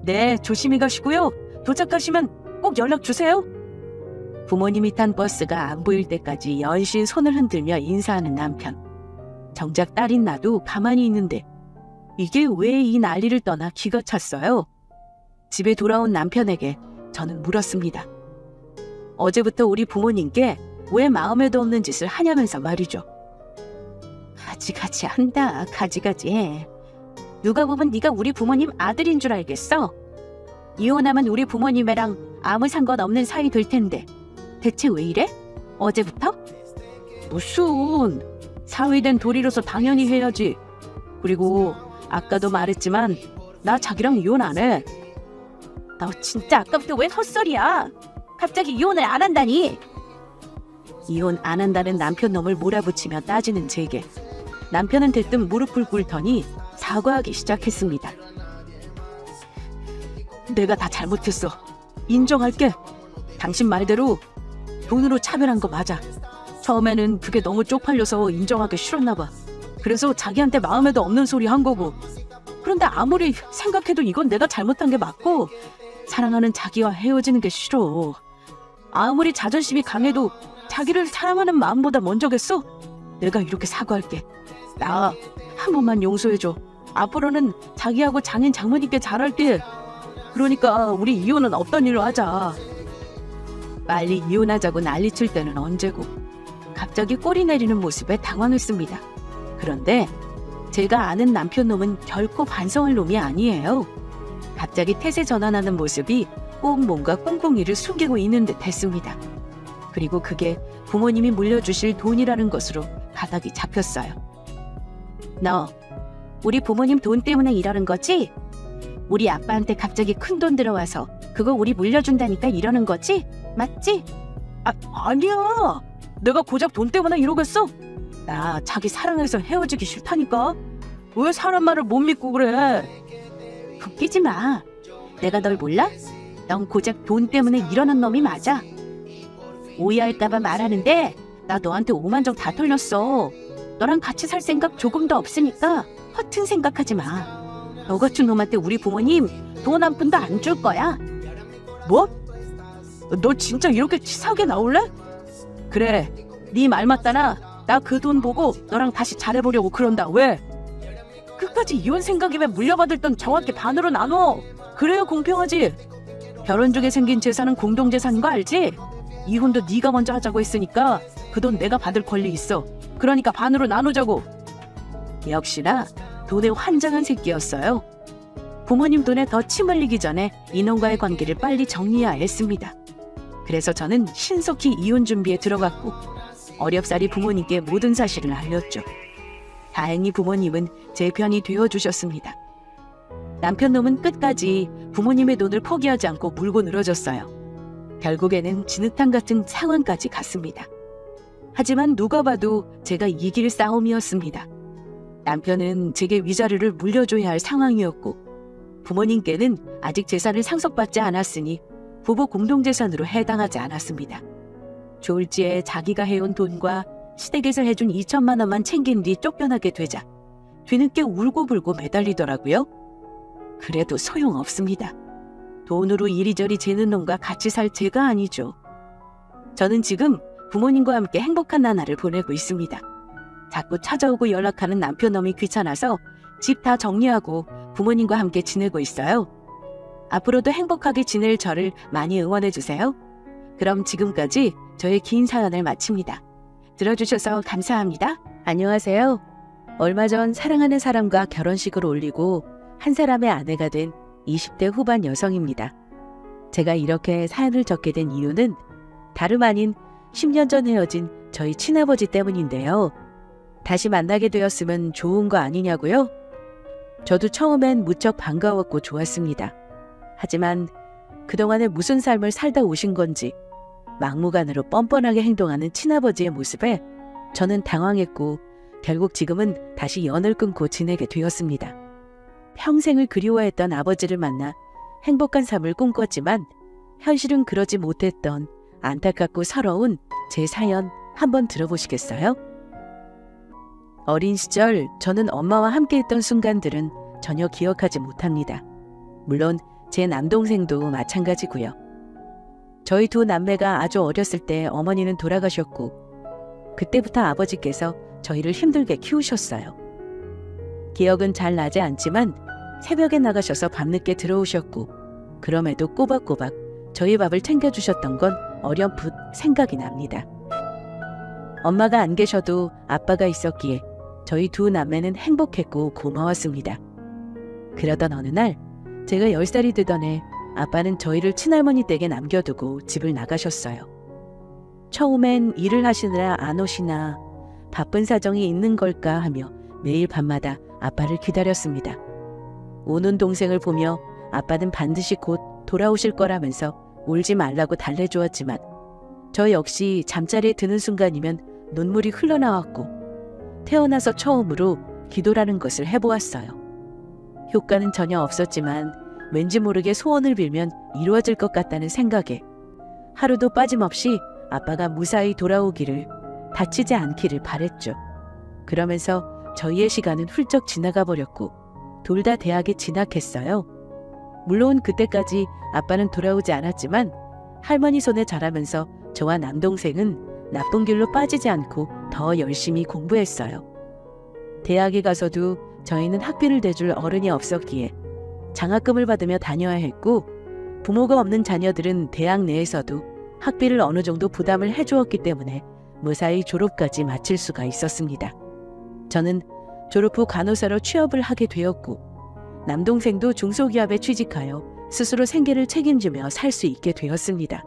네, 조심히 가시고요. 도착하시면 꼭 연락 주세요. 부모님이 탄 버스가 안 보일 때까지 연신 손을 흔들며 인사하는 남편. 정작 딸인 나도 가만히 있는데 이게 왜 이 난리를 떠나 기가 찼어요? 집에 돌아온 남편에게 저는 물었습니다. 어제부터 우리 부모님께 왜 마음에도 없는 짓을 하냐면서 말이죠. 가지가지 한다. 가지가지 해. 누가 보면 네가 우리 부모님 아들인 줄 알겠어? 이혼하면 우리 부모님이랑 아무 상관없는 사이 될 텐데 대체 왜 이래? 어제부터? 무슨 사위된 도리로서 당연히 해야지. 그리고 아까도 말했지만 나 자기랑 이혼 안 해. 너 진짜 아까부터 왜 헛소리야? 갑자기 이혼을 안 한다니. 이혼 안 한다는 남편 놈을 몰아붙이며 따지는 제게 남편은 대뜸 무릎을 꿇더니 사과하기 시작했습니다. 내가 다 잘못했어. 인정할게. 당신 말대로 돈으로 차별한 거 맞아. 처음에는 그게 너무 쪽팔려서 인정하기 싫었나 봐. 그래서 자기한테 마음에도 없는 소리 한 거고. 그런데 아무리 생각해도 이건 내가 잘못한 게 맞고 사랑하는 자기와 헤어지는 게 싫어. 아무리 자존심이 강해도 자기를 사랑하는 마음보다 먼저겠어? 내가 이렇게 사과할게. 나 한 번만 용서해줘. 앞으로는 자기하고 장인 장모님께 잘할게. 그러니까 우리 이혼은 없던 일로 하자. 빨리 이혼하자고 난리칠 때는 언제고. 갑자기 꼬리 내리는 모습에 당황했습니다. 그런데 제가 아는 남편 놈은 결코 반성할 놈이 아니에요. 갑자기 태세 전환하는 모습이 꼭 뭔가 꽁꽁이를 숨기고 있는 듯 했습니다. 그리고 그게 부모님이 물려주실 돈이라는 것으로 가닥이 잡혔어요. 너 우리 부모님 돈 때문에 이러는 거지? 우리 아빠한테 갑자기 큰 돈 들어와서 그거 우리 물려준다니까 이러는 거지? 맞지? 아니야. 내가 고작 돈 때문에 이러겠어? 나 자기 사랑해서 헤어지기 싫다니까. 왜 사람 말을 못 믿고 그래? 웃기지 마. 내가 널 몰라? 넌 고작 돈 때문에 이러는 놈이 맞아. 오해할까봐 말하는데 나 너한테 5만 정 다 털렸어. 너랑 같이 살 생각 조금도 없으니까 허튼 생각하지 마. 너 같은 놈한테 우리 부모님 돈 한 푼도 안 줄 거야. 뭐? 너 진짜 이렇게 치사하게 나올래? 그래, 네 말 맞다나. 나 그 돈 보고 너랑 다시 잘해보려고 그런다. 왜? 끝까지 이혼 생각이면 물려받을 돈 정확히 반으로 나눠. 그래야 공평하지. 결혼 중에 생긴 재산은 공동재산인 거 알지? 이혼도 네가 먼저 하자고 했으니까 그 돈 내가 받을 권리 있어. 그러니까 반으로 나누자고. 역시나 돈에 환장한 새끼였어요. 부모님 돈에 더 침 흘리기 전에 이놈과의 관계를 빨리 정리해야 했습니다. 그래서 저는 신속히 이혼 준비에 들어갔고 어렵사리 부모님께 모든 사실을 알렸죠. 다행히 부모님은 제 편이 되어주셨습니다. 남편 놈은 끝까지 부모님의 돈을 포기하지 않고 물고 늘어졌어요. 결국에는 진흙탕 같은 상황까지 갔습니다. 하지만 누가 봐도 제가 이길 싸움이었습니다. 남편은 제게 위자료를 물려줘야 할 상황이었고 부모님께는 아직 재산을 상속받지 않았으니 부부 공동재산으로 해당하지 않았습니다. 졸지에 자기가 해온 돈과 시댁에서 해준 2천만 원만 챙긴 뒤 쫓겨나게 되자 뒤늦게 울고불고 매달리더라고요. 그래도 소용없습니다. 돈으로 이리저리 재는 놈과 같이 살 제가 아니죠. 저는 지금 부모님과 함께 행복한 나날을 보내고 있습니다. 자꾸 찾아오고 연락하는 남편 놈이 귀찮아서 집 다 정리하고 부모님과 함께 지내고 있어요. 앞으로도 행복하게 지낼 저를 많이 응원해주세요. 그럼 지금까지 저의 긴 사연을 마칩니다. 들어주셔서 감사합니다. 안녕하세요. 얼마 전 사랑하는 사람과 결혼식을 올리고 한 사람의 아내가 된 20대 후반 여성입니다. 제가 이렇게 사연을 적게 된 이유는 다름 아닌 10년 전 헤어진 저희 친아버지 때문인데요. 다시 만나게 되었으면 좋은 거 아니냐고요? 저도 처음엔 무척 반가웠고 좋았습니다. 하지만 그동안에 무슨 삶을 살다 오신 건지 막무가내로 뻔뻔하게 행동하는 친아버지의 모습에 저는 당황했고 결국 지금은 다시 연을 끊고 지내게 되었습니다. 평생을 그리워했던 아버지를 만나 행복한 삶을 꿈꿨지만 현실은 그러지 못했던 안타깝고 서러운 제 사연 한번 들어보시겠어요? 어린 시절 저는 엄마와 함께했던 순간들은 전혀 기억하지 못합니다. 물론 제 남동생도 마찬가지고요. 저희 두 남매가 아주 어렸을 때 어머니는 돌아가셨고 그때부터 아버지께서 저희를 힘들게 키우셨어요. 기억은 잘 나지 않지만 새벽에 나가셔서 밤늦게 들어오셨고 그럼에도 꼬박꼬박 저희 밥을 챙겨주셨던 건 어렴풋 생각이 납니다. 엄마가 안 계셔도 아빠가 있었기에 저희 두 남매는 행복했고 고마웠습니다. 그러던 어느 날 제가 10살이 되던 해 아빠는 저희를 친할머니 댁에 남겨두고 집을 나가셨어요. 처음엔 일을 하시느라 안 오시나 바쁜 사정이 있는 걸까 하며 매일 밤마다 아빠를 기다렸습니다. 우는 동생을 보며 아빠는 반드시 곧 돌아오실 거라면서 울지 말라고 달래주었지만 저 역시 잠자리에 드는 순간이면 눈물이 흘러나왔고 태어나서 처음으로 기도라는 것을 해보았어요. 효과는 전혀 없었지만 왠지 모르게 소원을 빌면 이루어질 것 같다는 생각에 하루도 빠짐없이 아빠가 무사히 돌아오기를, 다치지 않기를 바랬죠. 그러면서 저희의 시간은 훌쩍 지나가 버렸고 둘 다 대학에 진학했어요. 물론 그때까지 아빠는 돌아오지 않았지만 할머니 손에 자라면서 저와 남동생은 나쁜 길로 빠지지 않고 더 열심히 공부했어요. 대학에 가서도 저희는 학비를 대줄 어른이 없었기에 장학금을 받으며 다녀야 했고 부모가 없는 자녀들은 대학 내에서도 학비를 어느 정도 부담을 해주었기 때문에 무사히 졸업까지 마칠 수가 있었습니다. 저는 졸업 후 간호사로 취업을 하게 되었고 남동생도 중소기업에 취직하여 스스로 생계를 책임지며 살 수 있게 되었습니다.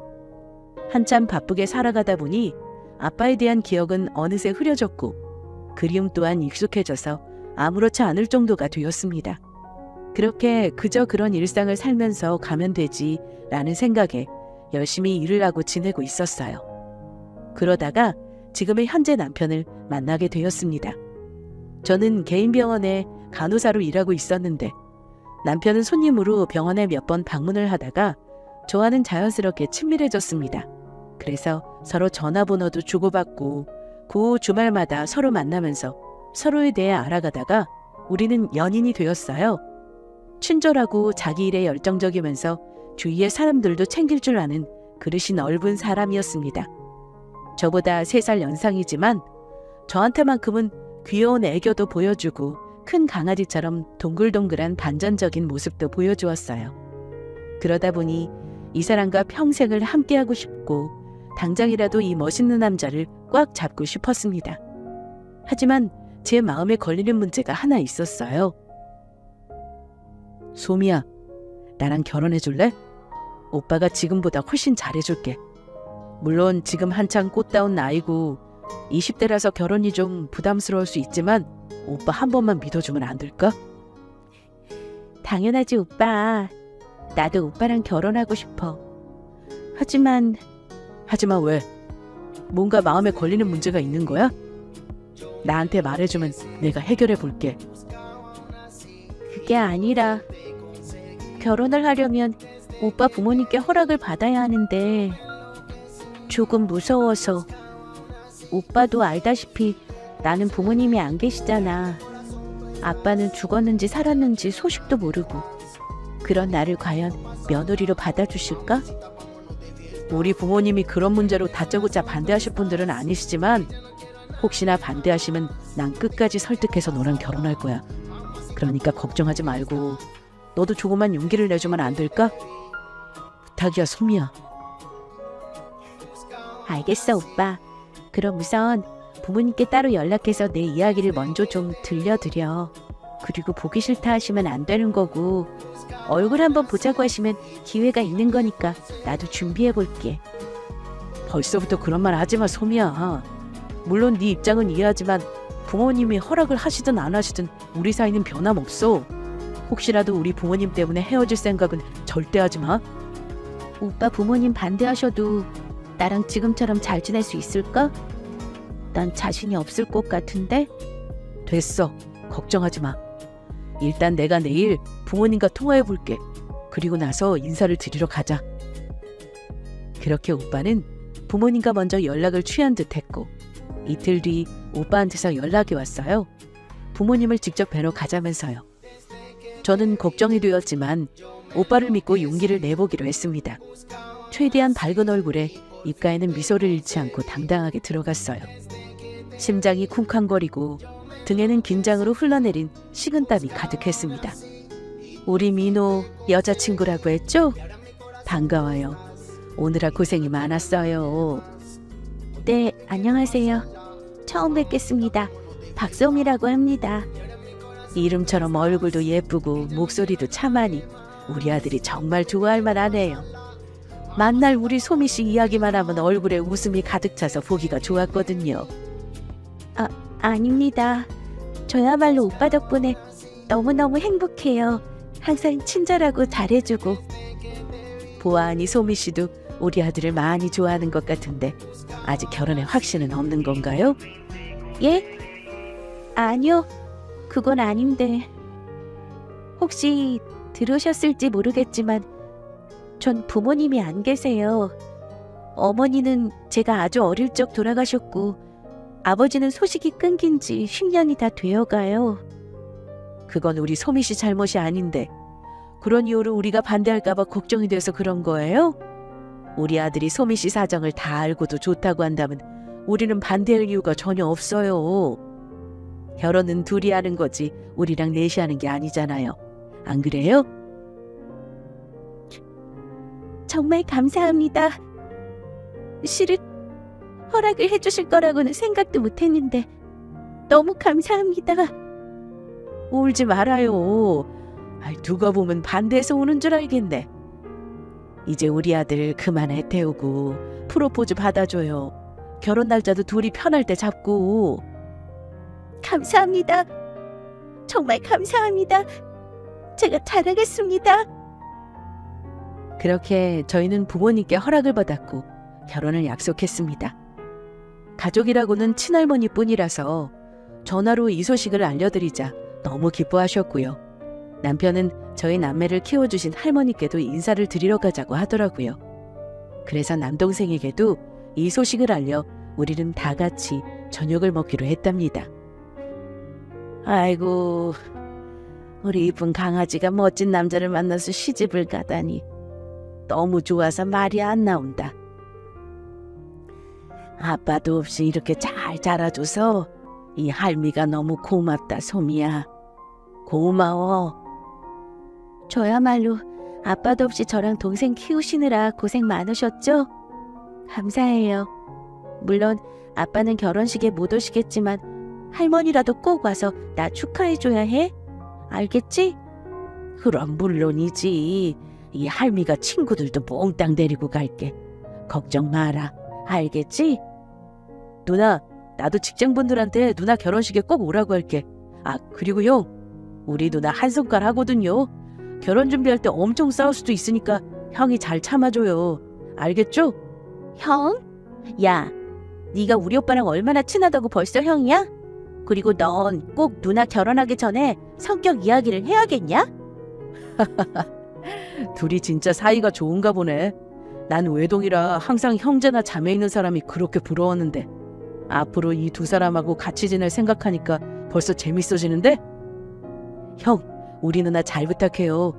한참 바쁘게 살아가다 보니 아빠에 대한 기억은 어느새 흐려졌고 그리움 또한 익숙해져서 아무렇지 않을 정도가 되었습니다. 그렇게 그저 그런 일상을 살면서 가면 되지 라는 생각에 열심히 일을 하고 지내고 있었어요. 그러다가 지금의 현재 남편을 만나게 되었습니다. 저는 개인 병원에 간호사로 일하고 있었는데 남편은 손님으로 병원에 몇 번 방문을 하다가 저와는 자연스럽게 친밀해졌습니다. 그래서 서로 전화번호도 주고받고 그 주말마다 서로 만나면서 서로에 대해 알아가다가 우리는 연인이 되었어요. 친절하고 자기 일에 열정적이면서 주위의 사람들도 챙길 줄 아는 그릇이 넓은 사람이었습니다. 저보다 3살 연상이지만 저한테만큼은 귀여운 애교도 보여주고 큰 강아지처럼 동글동글한 반전적인 모습도 보여주었어요. 그러다 보니 이 사람과 평생을 함께하고 싶고 당장이라도 이 멋있는 남자를 꽉 잡고 싶었습니다. 하지만 제 마음에 걸리는 문제가 하나 있었어요. 소미야, 나랑 결혼해 줄래? 오빠가 지금보다 훨씬 잘해줄게. 물론 지금 한창 꽃다운 나이고 20대라서 결혼이 좀 부담스러울 수 있지만 오빠 한 번만 믿어주면 안 될까? 당연하지 오빠. 나도 오빠랑 결혼하고 싶어. 하지만 왜? 뭔가 마음에 걸리는 문제가 있는 거야? 나한테 말해주면 내가 해결해 볼게. 그게 아니라 결혼을 하려면 오빠 부모님께 허락을 받아야 하는데 조금 무서워서. 오빠도 알다시피 나는 부모님이 안 계시잖아. 아빠는 죽었는지 살았는지 소식도 모르고. 그런 나를 과연 며느리로 받아주실까? 우리 부모님이 그런 문제로 다짜고짜 반대하실 분들은 아니시지만 혹시나 반대하시면 난 끝까지 설득해서 너랑 결혼할 거야. 그러니까 걱정하지 말고 너도 조그만 용기를 내주면 안 될까? 부탁이야, 소미야. 알겠어, 오빠. 그럼 우선 부모님께 따로 연락해서 내 이야기를 먼저 좀 들려드려. 그리고 보기 싫다 하시면 안 되는 거고, 얼굴 한번 보자고 하시면 기회가 있는 거니까 나도 준비해 볼게. 벌써부터 그런 말 하지 마, 소미야. 물론 네 입장은 이해하지만 부모님이 허락을 하시든 안 하시든 우리 사이는 변함없어. 혹시라도 우리 부모님 때문에 헤어질 생각은 절대 하지 마. 오빠 부모님 반대하셔도 나랑 지금처럼 잘 지낼 수 있을까? 난 자신이 없을 것 같은데? 됐어. 걱정하지 마. 일단 내가 내일 부모님과 통화해 볼게. 그리고 나서 인사를 드리러 가자. 그렇게 오빠는 부모님과 먼저 연락을 취한 듯 했고, 이틀 뒤 오빠한테서 연락이 왔어요. 부모님을 직접 뵈러 가자면서요. 저는 걱정이 되었지만 오빠를 믿고 용기를 내보기로 했습니다. 최대한 밝은 얼굴에 입가에는 미소를 잃지 않고 당당하게 들어갔어요. 심장이 쿵쾅거리고 등에는 긴장으로 흘러내린 식은땀이 가득했습니다. 우리 민호 여자친구라고 했죠? 반가워요. 오느라 고생이 많았어요. 네, 안녕하세요. 처음 뵙겠습니다. 박소미라고 합니다. 이름처럼 얼굴도 예쁘고 목소리도 참하니 우리 아들이 정말 좋아할 만하네요. 만날 우리 소미 씨 이야기만 하면 얼굴에 웃음이 가득 차서 보기가 좋았거든요. 아닙니다. 저야말로 오빠 덕분에 너무너무 행복해요. 항상 친절하고 잘해주고. 보아하니 소미 씨도 우리 아들을 많이 좋아하는 것 같은데 아직 결혼에 확신은 없는 건가요? 예? 아니요. 그건 아닌데. 혹시 들으셨을지 모르겠지만 전 부모님이 안 계세요. 어머니는 제가 아주 어릴 적 돌아가셨고 아버지는 소식이 끊긴 지 10년이 다 되어가요. 그건 우리 소미 씨 잘못이 아닌데 그런 이유로 우리가 반대할까 봐 걱정이 돼서 그런 거예요? 우리 아들이 소미 씨 사정을 다 알고도 좋다고 한다면 우리는 반대할 이유가 전혀 없어요. 결혼은 둘이 하는 거지 우리랑 넷이 하는 게 아니잖아요. 안 그래요? 정말 감사합니다. 실은 허락을 해주실 거라고는 생각도 못했는데 너무 감사합니다. 울지 말아요. 누가 보면 반대해서 우는 줄 알겠네. 이제 우리 아들 그만 애태우고 프로포즈 받아줘요. 결혼 날짜도 둘이 편할 때 잡고. 감사합니다. 정말 감사합니다. 제가 잘하겠습니다. 그렇게 저희는 부모님께 허락을 받았고 결혼을 약속했습니다. 가족이라고는 친할머니뿐이라서 전화로 이 소식을 알려드리자 너무 기뻐하셨고요. 남편은 저희 남매를 키워주신 할머니께도 인사를 드리러 가자고 하더라고요. 그래서 남동생에게도 이 소식을 알려 우리는 다 같이 저녁을 먹기로 했답니다. 아이고, 우리 이쁜 강아지가 멋진 남자를 만나서 시집을 가다니 너무 좋아서 말이 안 나온다. 아빠도 없이 이렇게 잘 자라줘서 이 할미가 너무 고맙다, 소미야. 고마워. 저야말로 아빠도 없이 저랑 동생 키우시느라 고생 많으셨죠? 감사해요. 물론 아빠는 결혼식에 못 오시겠지만 할머니라도 꼭 와서 나 축하해줘야 해. 알겠지? 그럼 물론이지. 이 할미가 친구들도 몽땅 데리고 갈게. 걱정 마라. 알겠지? 누나, 나도 직장분들한테 누나 결혼식에 꼭 오라고 할게. 그리고 형, 우리 누나 한성깔 하거든요. 결혼 준비할 때 엄청 싸울 수도 있으니까 형이 잘 참아줘요. 알겠죠? 형? 야, 네가 우리 오빠랑 얼마나 친하다고 벌써 형이야? 그리고 넌 꼭 누나 결혼하기 전에 성격 이야기를 해야겠냐? 둘이 진짜 사이가 좋은가 보네. 난 외동이라 항상 형제나 자매 있는 사람이 그렇게 부러웠는데 앞으로 이 두 사람하고 같이 지낼 생각하니까 벌써 재밌어지는데? 형, 우리 누나 잘 부탁해요.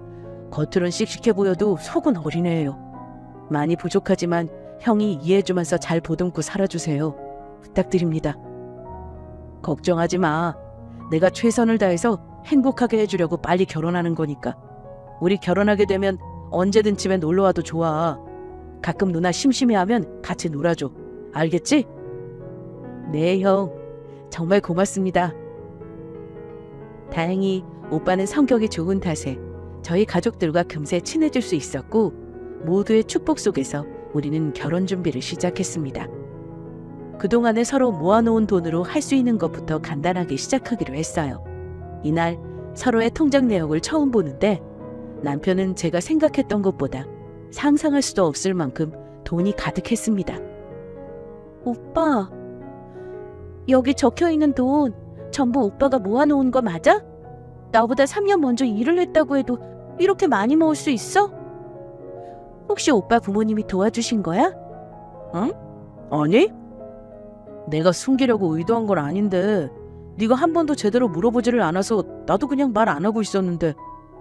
겉으론 씩씩해 보여도 속은 어린애예요. 많이 부족하지만 형이 이해해주면서 잘 보듬고 살아주세요. 부탁드립니다. 걱정하지 마. 내가 최선을 다해서 행복하게 해주려고 빨리 결혼하는 거니까. 우리 결혼하게 되면 언제든 집에 놀러와도 좋아. 가끔 누나 심심해하면 같이 놀아줘. 알겠지? 네, 형. 정말 고맙습니다. 다행히 오빠는 성격이 좋은 탓에 저희 가족들과 금세 친해질 수 있었고 모두의 축복 속에서 우리는 결혼 준비를 시작했습니다. 그동안에 서로 모아놓은 돈으로 할 수 있는 것부터 간단하게 시작하기로 했어요. 이날 서로의 통장 내역을 처음 보는데 남편은 제가 생각했던 것보다 상상할 수도 없을 만큼 돈이 가득했습니다. 오빠, 여기 적혀있는 돈 전부 오빠가 모아놓은 거 맞아? 나보다 3년 먼저 일을 했다고 해도 이렇게 많이 모을 수 있어? 혹시 오빠 부모님이 도와주신 거야? 응? 아니? 내가 숨기려고 의도한 건 아닌데 네가 한 번도 제대로 물어보지를 않아서 나도 그냥 말 안 하고 있었는데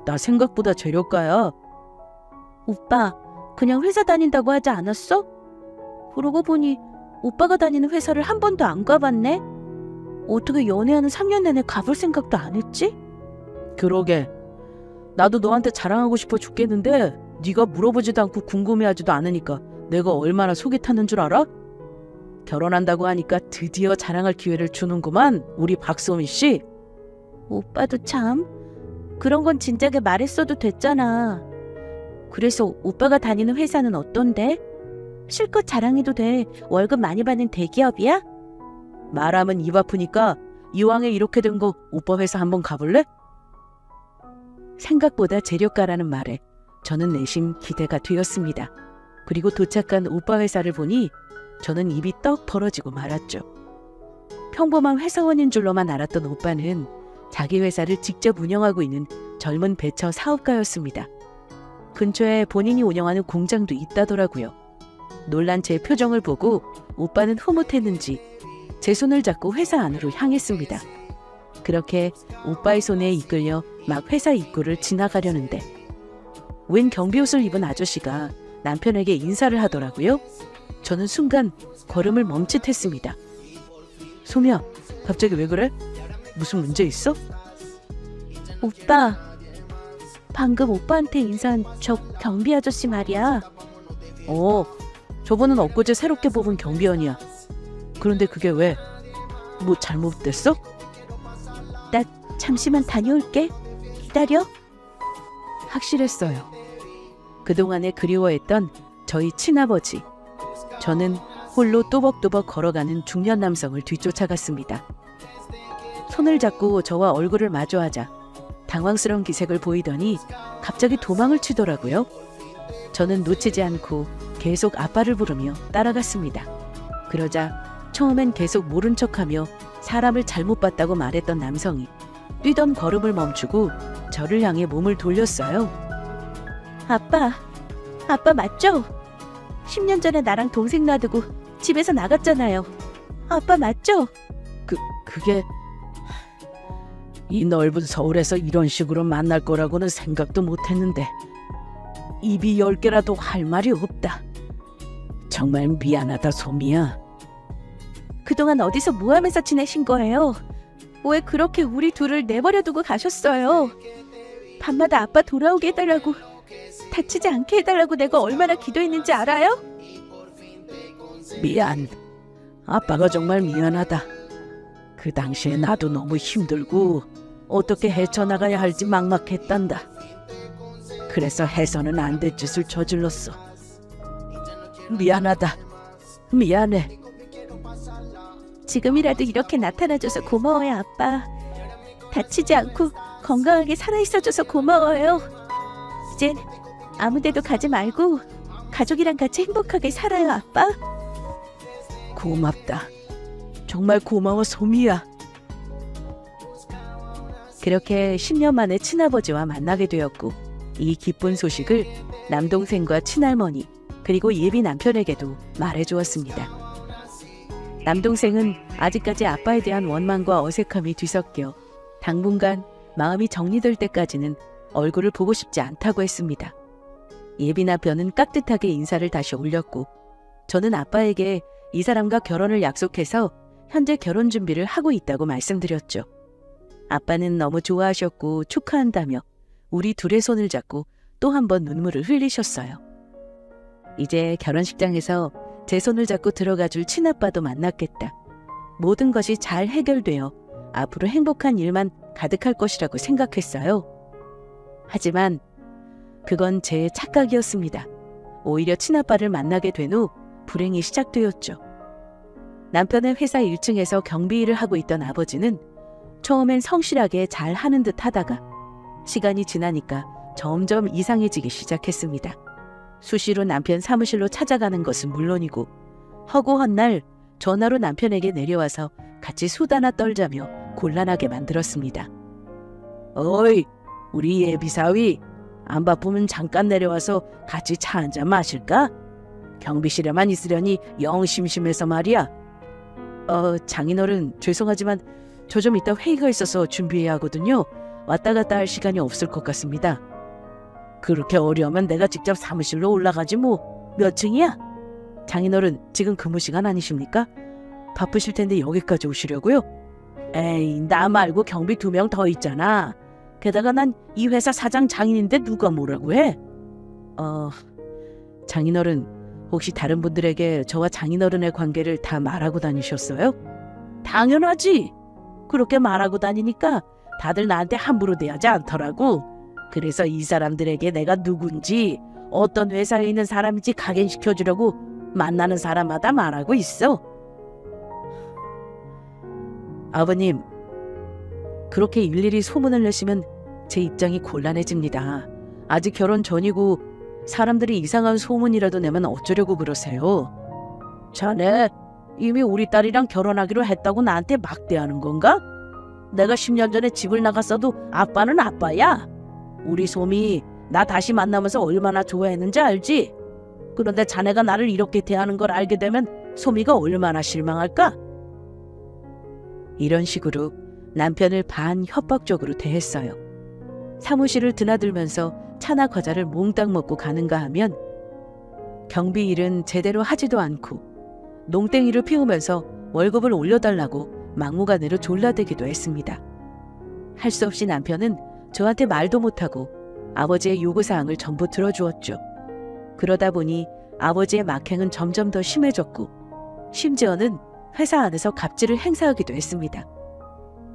나 생각보다 재력가야. 오빠, 그냥 회사 다닌다고 하지 않았어? 그러고 보니 오빠가 다니는 회사를 한 번도 안 가봤네? 어떻게 연애하는 3년 내내 가볼 생각도 안 했지? 그러게. 나도 너한테 자랑하고 싶어 죽겠는데 네가 물어보지도 않고 궁금해하지도 않으니까 내가 얼마나 속이 타는 줄 알아? 결혼한다고 하니까 드디어 자랑할 기회를 주는구만, 우리 박소미 씨. 오빠도 참, 그런 건 진작에 말했어도 됐잖아. 그래서 오빠가 다니는 회사는 어떤데? 실컷 자랑해도 돼. 월급 많이 받는 대기업이야? 말하면 입 아프니까 이왕에 이렇게 된 거 오빠 회사 한번 가볼래? 생각보다 재력가라는 말에 저는 내심 기대가 되었습니다. 그리고 도착한 오빠 회사를 보니 저는 입이 떡 벌어지고 말았죠. 평범한 회사원인 줄로만 알았던 오빠는 자기 회사를 직접 운영하고 있는 젊은 베처 사업가였습니다. 근처에 본인이 운영하는 공장도 있다더라고요. 놀란 제 표정을 보고 오빠는 흐뭇했는지 제 손을 잡고 회사 안으로 향했습니다. 그렇게 오빠의 손에 이끌려 막 회사 입구를 지나가려는데 웬 경비옷을 입은 아저씨가 남편에게 인사를 하더라고요. 저는 순간 걸음을 멈칫했습니다. 소미야, 갑자기 왜 그래? 무슨 문제 있어? 오빠, 방금 오빠한테 인사한 저 경비 아저씨 말이야. 저분은 엊그제 새롭게 뽑은 경비원이야. 그런데 그게 왜? 뭐 잘못됐어? 나 잠시만 다녀올게. 기다려. 확실했어요. 그동안에 그리워했던 저희 친아버지. 저는 홀로 또벅또벅 걸어가는 중년 남성을 뒤쫓아갔습니다. 손을 잡고 저와 얼굴을 마주하자 당황스러운 기색을 보이더니 갑자기 도망을 치더라고요. 저는 놓치지 않고 계속 아빠를 부르며 따라갔습니다. 그러자 처음엔 계속 모른 척하며 사람을 잘못 봤다고 말했던 남성이 뛰던 걸음을 멈추고 저를 향해 몸을 돌렸어요. 아빠 맞죠? 10년 전에 나랑 동생 놔두고 집에서 나갔잖아요. 아빠 맞죠? 그게... 이 넓은 서울에서 이런 식으로 만날 거라고는 생각도 못했는데 입이 10개라도 할 말이 없다. 정말 미안하다, 소미야. 그동안 어디서 뭐 하면서 지내신 거예요? 왜 그렇게 우리 둘을 내버려두고 가셨어요? 밤마다 아빠 돌아오게 해달라고, 다치지 않게 해달라고 내가 얼마나 기도했는지 알아요? 미안. 아빠가 정말 미안하다. 그 당시에 나도 너무 힘들고 어떻게 헤쳐나가야 할지 막막했단다. 그래서 해서는 안 될 짓을 저질렀어. 미안하다. 미안해. 지금이라도 이렇게 나타나줘서 고마워요, 아빠. 다치지 않고 건강하게 살아있어줘서 고마워요. 이젠 아무 데도 가지 말고 가족이랑 같이 행복하게 살아요, 아빠. 고맙다. 정말 고마워, 소미야. 그렇게 10년 만에 친아버지와 만나게 되었고 이 기쁜 소식을 남동생과 친할머니 그리고 예비 남편에게도 말해주었습니다. 남동생은 아직까지 아빠에 대한 원망과 어색함이 뒤섞여 당분간 마음이 정리될 때까지는 얼굴을 보고 싶지 않다고 했습니다. 예비 남편은 깍듯하게 인사를 다시 올렸고 저는 아빠에게 이 사람과 결혼을 약속해서 현재 결혼 준비를 하고 있다고 말씀드렸죠. 아빠는 너무 좋아하셨고 축하한다며 우리 둘의 손을 잡고 또 한 번 눈물을 흘리셨어요. 이제 결혼식장에서 제 손을 잡고 들어가줄 친아빠도 만났겠다. 모든 것이 잘 해결되어 앞으로 행복한 일만 가득할 것이라고 생각했어요. 하지만 그건 제 착각이었습니다. 오히려 친아빠를 만나게 된 후 불행이 시작되었죠. 남편의 회사 1층에서 경비 일을 하고 있던 아버지는 처음엔 성실하게 잘 하는 듯 하다가 시간이 지나니까 점점 이상해지기 시작했습니다. 수시로 남편 사무실로 찾아가는 것은 물론이고 허구한 날 전화로 남편에게 내려와서 같이 수다나 떨자며 곤란하게 만들었습니다. 어이, 우리 예비사위, 안 바쁘면 잠깐 내려와서 같이 차 한잔 마실까? 경비실에만 있으려니 영 심심해서 말이야. 장인어른, 죄송하지만 저 좀 이따 회의가 있어서 준비해야 하거든요. 왔다 갔다 할 시간이 없을 것 같습니다. 그렇게 어려우면 내가 직접 사무실로 올라가지 뭐. 몇 층이야? 장인어른, 지금 근무 시간 아니십니까? 바쁘실 텐데 여기까지 오시려고요? 에이, 나 말고 경비 2명 더 있잖아. 게다가 난 이 회사 사장 장인인데 누가 뭐라고 해? 장인어른, 혹시 다른 분들에게 저와 장인어른의 관계를 다 말하고 다니셨어요? 당연하지. 그렇게 말하고 다니니까 다들 나한테 함부로 대하지 않더라고. 그래서 이 사람들에게 내가 누군지, 어떤 회사에 있는 사람인지 각인시켜주려고 만나는 사람마다 말하고 있어. 아버님, 그렇게 일일이 소문을 내시면 제 입장이 곤란해집니다. 아직 결혼 전이고 사람들이 이상한 소문이라도 내면 어쩌려고 그러세요? 자네 이미 우리 딸이랑 결혼하기로 했다고 나한테 막대하는 건가? 내가 10년 전에 집을 나갔어도 아빠는 아빠야. 우리 솜이 나 다시 만나면서 얼마나 좋아했는지 알지? 그런데 자네가 나를 이렇게 대하는 걸 알게 되면 솜이가 얼마나 실망할까? 이런 식으로 남편을 반협박적으로 대했어요. 사무실을 드나들면서 차나 과자를 몽땅 먹고 가는가 하면 경비 일은 제대로 하지도 않고 농땡이를 피우면서 월급을 올려달라고 막무가내로 졸라대기도 했습니다. 할 수 없이 남편은 저한테 말도 못하고 아버지의 요구사항을 전부 들어주었죠. 그러다 보니 아버지의 막행은 점점 더 심해졌고 심지어는 회사 안에서 갑질을 행사하기도 했습니다.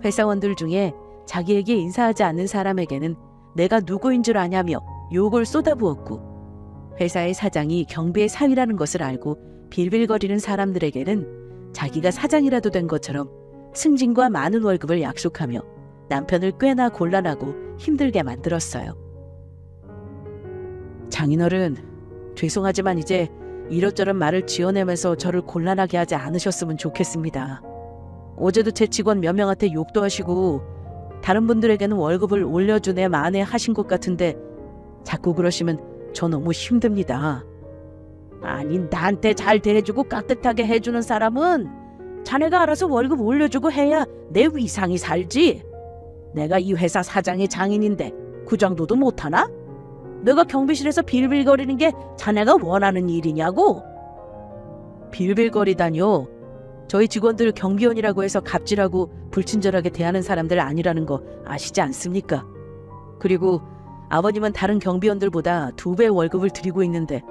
회사원들 중에 자기에게 인사하지 않는 사람에게는 내가 누구인 줄 아냐며 욕을 쏟아부었고 회사의 사장이 경비의 사위라는 것을 알고 빌빌거리는 사람들에게는 자기가 사장이라도 된 것처럼 승진과 많은 월급을 약속하며 남편을 꽤나 곤란하고 힘들게 만들었어요. 장인어른, 죄송하지만 이제 이것저것 말을 지어내면서 저를 곤란하게 하지 않으셨으면 좋겠습니다. 어제도 제 직원 몇 명한테 욕도 하시고 다른 분들에게는 월급을 올려주네 마네 하신 것 같은데 자꾸 그러시면 저 너무 힘듭니다. 아니, 나한테 잘 대해주고 깍듯하게 해주는 사람은 자네가 알아서 월급 올려주고 해야 내 위상이 살지. 내가 이 회사 사장의 장인인데 그 정도도 못하나? 내가 경비실에서 빌빌거리는 게 자네가 원하는 일이냐고? 빌빌거리다뇨. 저희 직원들 경비원이라고 해서 갑질하고 불친절하게 대하는 사람들 아니라는 거 아시지 않습니까? 그리고 아버님은 다른 경비원들보다 2배 월급을 드리고 있는데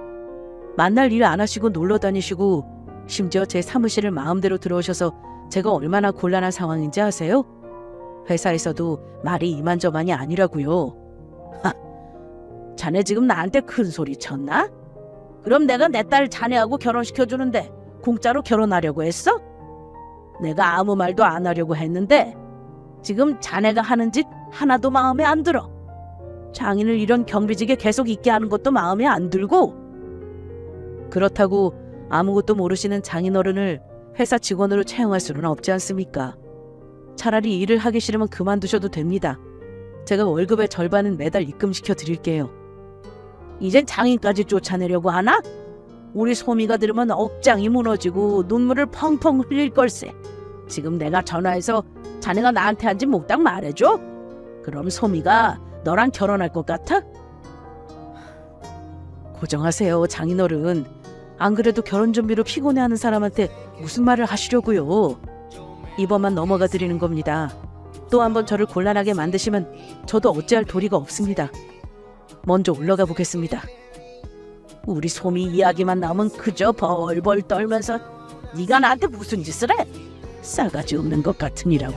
만날 일 안 하시고 놀러 다니시고 심지어 제 사무실을 마음대로 들어오셔서 제가 얼마나 곤란한 상황인지 아세요? 회사에서도 말이 이만저만이 아니라고요. 하, 자네 지금 나한테 큰 소리 쳤나? 그럼 내가 내 딸 자네하고 결혼시켜주는데 공짜로 결혼하려고 했어? 내가 아무 말도 안 하려고 했는데 지금 자네가 하는 짓 하나도 마음에 안 들어. 장인을 이런 경비직에 계속 있게 하는 것도 마음에 안 들고. 그렇다고 아무것도 모르시는 장인어른을 회사 직원으로 채용할 수는 없지 않습니까? 차라리 일을 하기 싫으면 그만두셔도 됩니다. 제가 월급의 절반은 매달 입금시켜 드릴게요. 이젠 장인까지 쫓아내려고 하나? 우리 소미가 들으면 억장이 무너지고 눈물을 펑펑 흘릴 걸세. 지금 내가 전화해서 자네가 나한테 한 짓 몽땅 말해줘? 그럼 소미가 너랑 결혼할 것 같아? 고정하세요, 장인어른. 안 그래도 결혼 준비로 피곤해하는 사람한테 무슨 말을 하시려고요? 이번만 넘어가 드리는 겁니다. 또 한번 저를 곤란하게 만드시면 저도 어찌할 도리가 없습니다. 먼저 올라가 보겠습니다. 우리 솜이 이야기만 나오면 그저 벌벌 떨면서 네가 나한테 무슨 짓을 해? 싸가지 없는 것 같으니라고.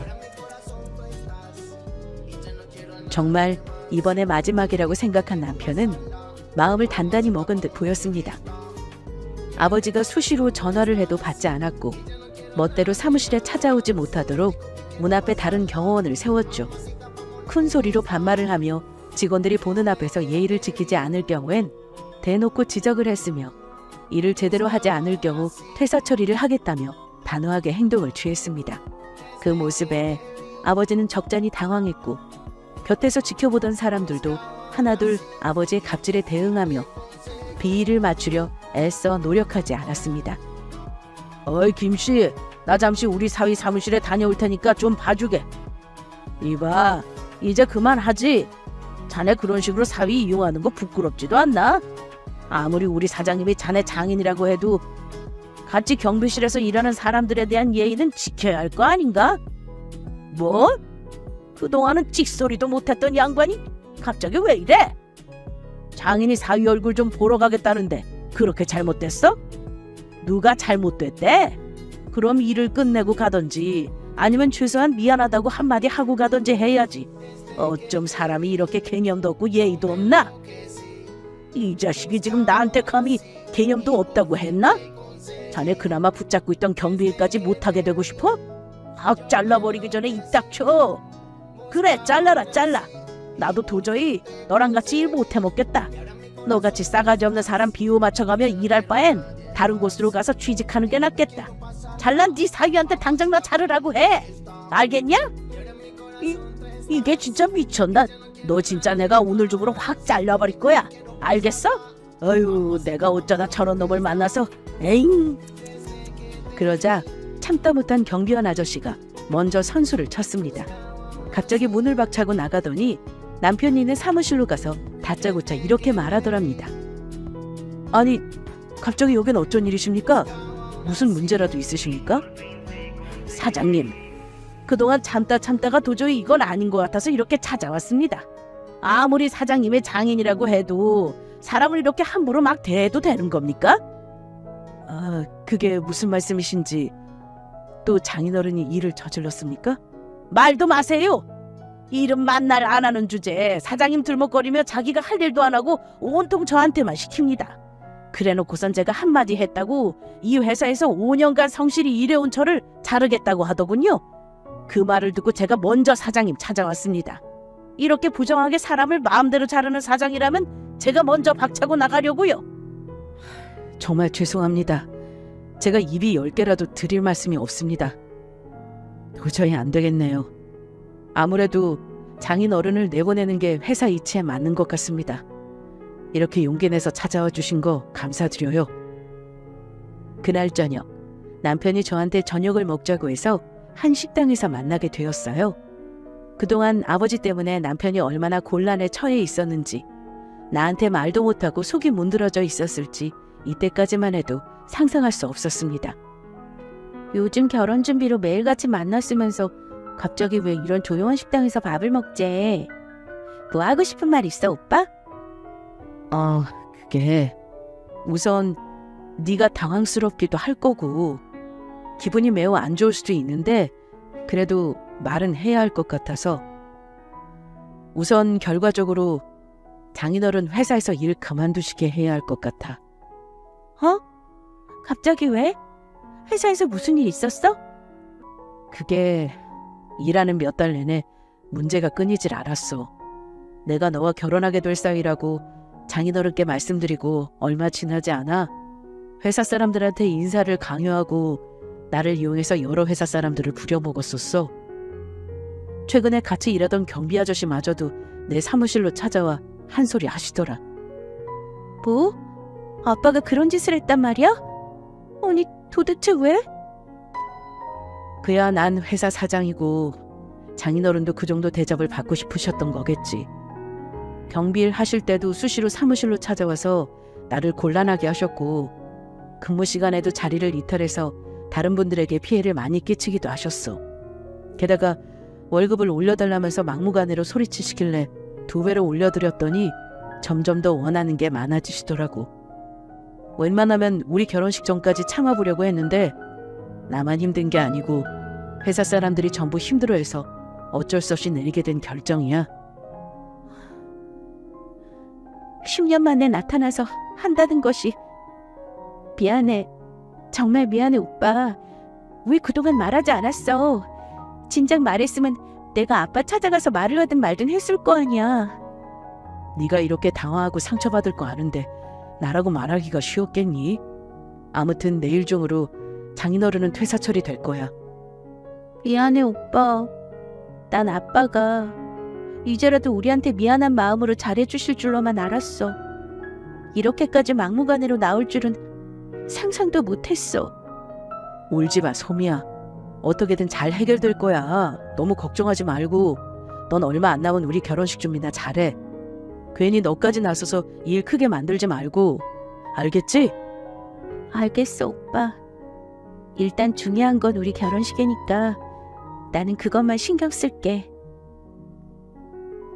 정말 이번에 마지막이라고 생각한 남편은 마음을 단단히 먹은 듯 보였습니다. 아버지가 수시로 전화를 해도 받지 않았고 멋대로 사무실에 찾아오지 못하도록 문 앞에 다른 경호원을 세웠죠. 큰 소리로 반말을 하며 직원들이 보는 앞에서 예의를 지키지 않을 경우엔 대놓고 지적을 했으며 일을 제대로 하지 않을 경우 퇴사 처리를 하겠다며 단호하게 행동을 취했습니다. 그 모습에 아버지는 적잖이 당황했고 곁에서 지켜보던 사람들도 하나둘 아버지의 갑질에 대응하며 비위를 맞추려 애써 노력하지 않았습니다. 어이 김씨, 나 잠시 우리 사위 사무실에 다녀올 테니까 좀 봐주게. 이봐, 이제 그만하지. 자네 그런 식으로 사위 이용하는 거 부끄럽지도 않나? 아무리 우리 사장님이 자네 장인이라고 해도 같이 경비실에서 일하는 사람들에 대한 예의는 지켜야 할 거 아닌가? 뭐? 그동안은 찍소리도 못했던 양반이 갑자기 왜 이래? 장인이 사위 얼굴 좀 보러 가겠다는데 그렇게 잘못됐어? 누가 잘못됐대? 그럼 일을 끝내고 가던지 아니면 최소한 미안하다고 한마디 하고 가던지 해야지. 어쩜 사람이 이렇게 개념도 없고 예의도 없나? 이 자식이 지금 나한테 감히 개념도 없다고 했나? 자네 그나마 붙잡고 있던 경비일까지 못하게 되고 싶어? 확 잘라버리기 전에 입 닥쳐. 그래, 잘라라 잘라. 나도 도저히 너랑 같이 일 못해 먹겠다. 너같이 싸가지 없는 사람 비호 맞춰가며 일할 바엔 다른 곳으로 가서 취직하는 게 낫겠다. 잘난 네 사위한테 당장 나 자르라고 해. 알겠냐? 이게 진짜 미쳤나? 너 진짜 내가 오늘 중으로 확 잘라버릴 거야. 알겠어? 어휴, 내가 어쩌다 저런 놈을 만나서. 에잉. 그러자 참다 못한 경비원 아저씨가 먼저 선수를 쳤습니다. 갑자기 문을 박차고 나가더니 남편이는 사무실로 가서 다짜고짜 이렇게 말하더랍니다. 아니, 갑자기 여긴 어쩐 일이십니까? 무슨 문제라도 있으십니까? 사장님, 그동안 참다가 도저히 이건 아닌 것 같아서 이렇게 찾아왔습니다. 아무리 사장님의 장인이라고 해도 사람을 이렇게 함부로 막 대해도 되는 겁니까? 아, 그게 무슨 말씀이신지. 또 장인어른이 일을 저질렀습니까? 말도 마세요. 일은 만날 안 하는 주제에 사장님 들먹거리며 자기가 할 일도 안 하고 온통 저한테만 시킵니다. 그래놓고선 제가 한마디 했다고 이 회사에서 5년간 성실히 일해온 저를 자르겠다고 하더군요. 그 말을 듣고 제가 먼저 사장님 찾아왔습니다. 이렇게 부정하게 사람을 마음대로 자르는 사장이라면 제가 먼저 박차고 나가려고요. 정말 죄송합니다. 제가 입이 10개라도 드릴 말씀이 없습니다. 도저히 안 되겠네요. 아무래도 장인 어른을 내보내는 게 회사 이치에 맞는 것 같습니다. 이렇게 용기 내서 찾아와 주신 거 감사드려요. 그날 저녁, 남편이 저한테 저녁을 먹자고 해서 한 식당에서 만나게 되었어요. 그동안 아버지 때문에 남편이 얼마나 곤란에 처해 있었는지, 나한테 말도 못하고 속이 문드러져 있었을지 이때까지만 해도 상상할 수 없었습니다. 요즘 결혼 준비로 매일같이 만났으면서 갑자기 왜 이런 조용한 식당에서 밥을 먹재? 뭐 하고 싶은 말 있어, 오빠? 그게 우선 네가 당황스럽기도 할 거고 기분이 매우 안 좋을 수도 있는데 그래도 말은 해야 할 것 같아서. 우선 결과적으로 장인어른 회사에서 일 그만두시게 해야 할 것 같아. 갑자기 왜? 회사에서 무슨 일 있었어? 그게 일하는 몇 달 내내 문제가 끊이질 않았어. 내가 너와 결혼하게 될 사이라고 장인어른께 말씀드리고 얼마 지나지 않아 회사 사람들한테 인사를 강요하고 나를 이용해서 여러 회사 사람들을 부려먹었었어. 최근에 같이 일하던 경비 아저씨마저도 내 사무실로 찾아와 한 소리 하시더라. 뭐? 아빠가 그런 짓을 했단 말이야? 아니, 도대체 왜? 그야 난 회사 사장이고 장인어른도 그 정도 대접을 받고 싶으셨던 거겠지. 경비일 하실 때도 수시로 사무실로 찾아와서 나를 곤란하게 하셨고 근무 시간에도 자리를 이탈해서 다른 분들에게 피해를 많이 끼치기도 하셨어. 게다가 월급을 올려달라면서 막무가내로 소리치시길래 2배로 올려드렸더니 점점 더 원하는 게 많아지시더라고. 웬만하면 우리 결혼식 전까지 참아보려고 했는데 나만 힘든 게 아니고 회사 사람들이 전부 힘들어해서 어쩔 수 없이 내리게 된 결정이야. 10년 만에 나타나서 한다는 것이 미안해. 정말 미안해 오빠. 왜 그동안 말하지 않았어? 진작 말했으면 내가 아빠 찾아가서 말을 하든 말든 했을 거 아니야. 네가 이렇게 당황하고 상처받을 거 아는데 나라고 말하기가 쉬웠겠니? 아무튼 내일 중으로 장인어른은 퇴사 처리될 거야. 미안해 오빠. 난 아빠가 이제라도 우리한테 미안한 마음으로 잘해주실 줄로만 알았어. 이렇게까지 막무가내로 나올 줄은 상상도 못했어. 울지 마, 소미야. 어떻게든 잘 해결될 거야. 너무 걱정하지 말고 넌 얼마 안 남은 우리 결혼식 준비나 잘해. 괜히 너까지 나서서 일 크게 만들지 말고. 알겠지? 알겠어 오빠. 일단 중요한 건 우리 결혼식이니까 나는 그것만 신경 쓸게.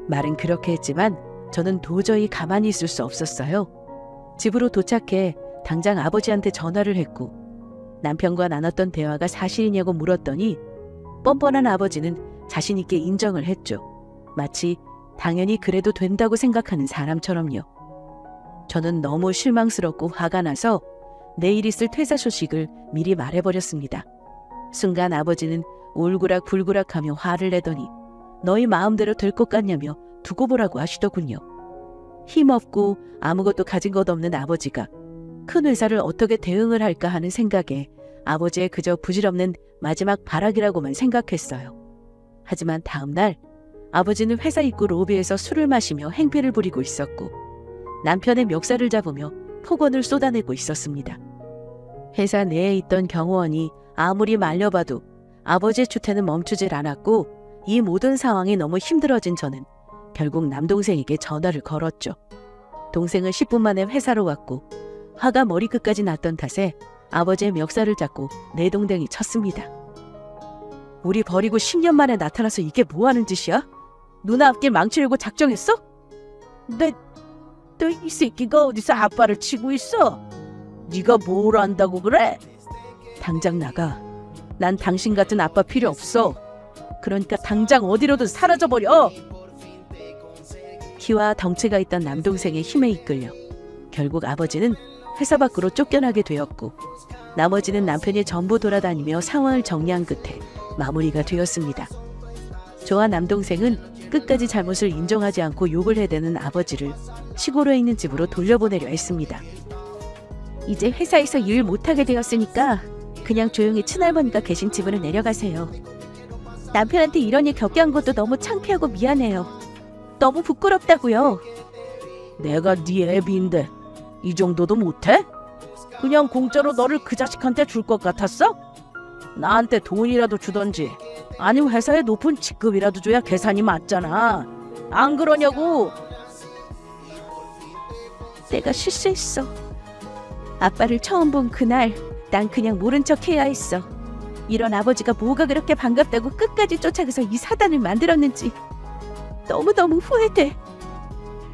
말은 그렇게 했지만 저는 도저히 가만히 있을 수 없었어요. 집으로 도착해 당장 아버지한테 전화를 했고 남편과 나눴던 대화가 사실이냐고 물었더니 뻔뻔한 아버지는 자신 있게 인정을 했죠. 마치 당연히 그래도 된다고 생각하는 사람처럼요. 저는 너무 실망스럽고 화가 나서 내일 있을 퇴사 소식을 미리 말해버렸습니다. 순간 아버지는 울그락불그락하며 화를 내더니 너희 마음대로 될 것 같냐며 두고 보라고 하시더군요. 힘없고 아무것도 가진 것 없는 아버지가 큰 회사를 어떻게 대응을 할까 하는 생각에 아버지의 그저 부질없는 마지막 발악이라고만 생각했어요. 하지만 다음 날 아버지는 회사 입구 로비에서 술을 마시며 행패를 부리고 있었고 남편의 멱살을 잡으며 폭언을 쏟아내고 있었습니다. 회사 내에 있던 경호원이 아무리 말려봐도 아버지의 추태는 멈추질 않았고 이 모든 상황이 너무 힘들어진 저는 결국 남동생에게 전화를 걸었죠. 동생은 10분 만에 회사로 왔고 화가 머리끝까지 났던 탓에 아버지의 멱살을 잡고 내동댕이 쳤습니다. 우리 버리고 10년 만에 나타나서 이게 뭐하는 짓이야? 누나 앞길 망치려고 작정했어? 너 이 새끼가 어디서 아빠를 치고 있어? 네가 뭘 안다고 그래? 당장 나가. 난 당신 같은 아빠 필요 없어. 그러니까 당장 어디로든 사라져버려. 키와 덩치가 있던 남동생의 힘에 이끌려 결국 아버지는 회사 밖으로 쫓겨나게 되었고 나머지는 남편이 전부 돌아다니며 상황을 정리한 끝에 마무리가 되었습니다. 저와 남동생은 끝까지 잘못을 인정하지 않고 욕을 해대는 아버지를 시골에 있는 집으로 돌려보내려 했습니다. 이제 회사에서 일 못하게 되었으니까 그냥 조용히 친할머니가 계신 집으로 내려가세요. 남편한테 이런 일 겪게 한 것도 너무 창피하고 미안해요. 너무 부끄럽다고요. 내가 네 애비인데 이 정도도 못해? 그냥 공짜로 너를 그 자식한테 줄 것 같았어? 나한테 돈이라도 주던지 아니면 회사에 높은 직급이라도 줘야 계산이 맞잖아. 안 그러냐고. 내가 실수했어. 아빠를 처음 본 그날 난 그냥 모른 척 해야 했어. 이런 아버지가 뭐가 그렇게 반갑다고 끝까지 쫓아가서 이 사단을 만들었는지 너무너무 후회돼.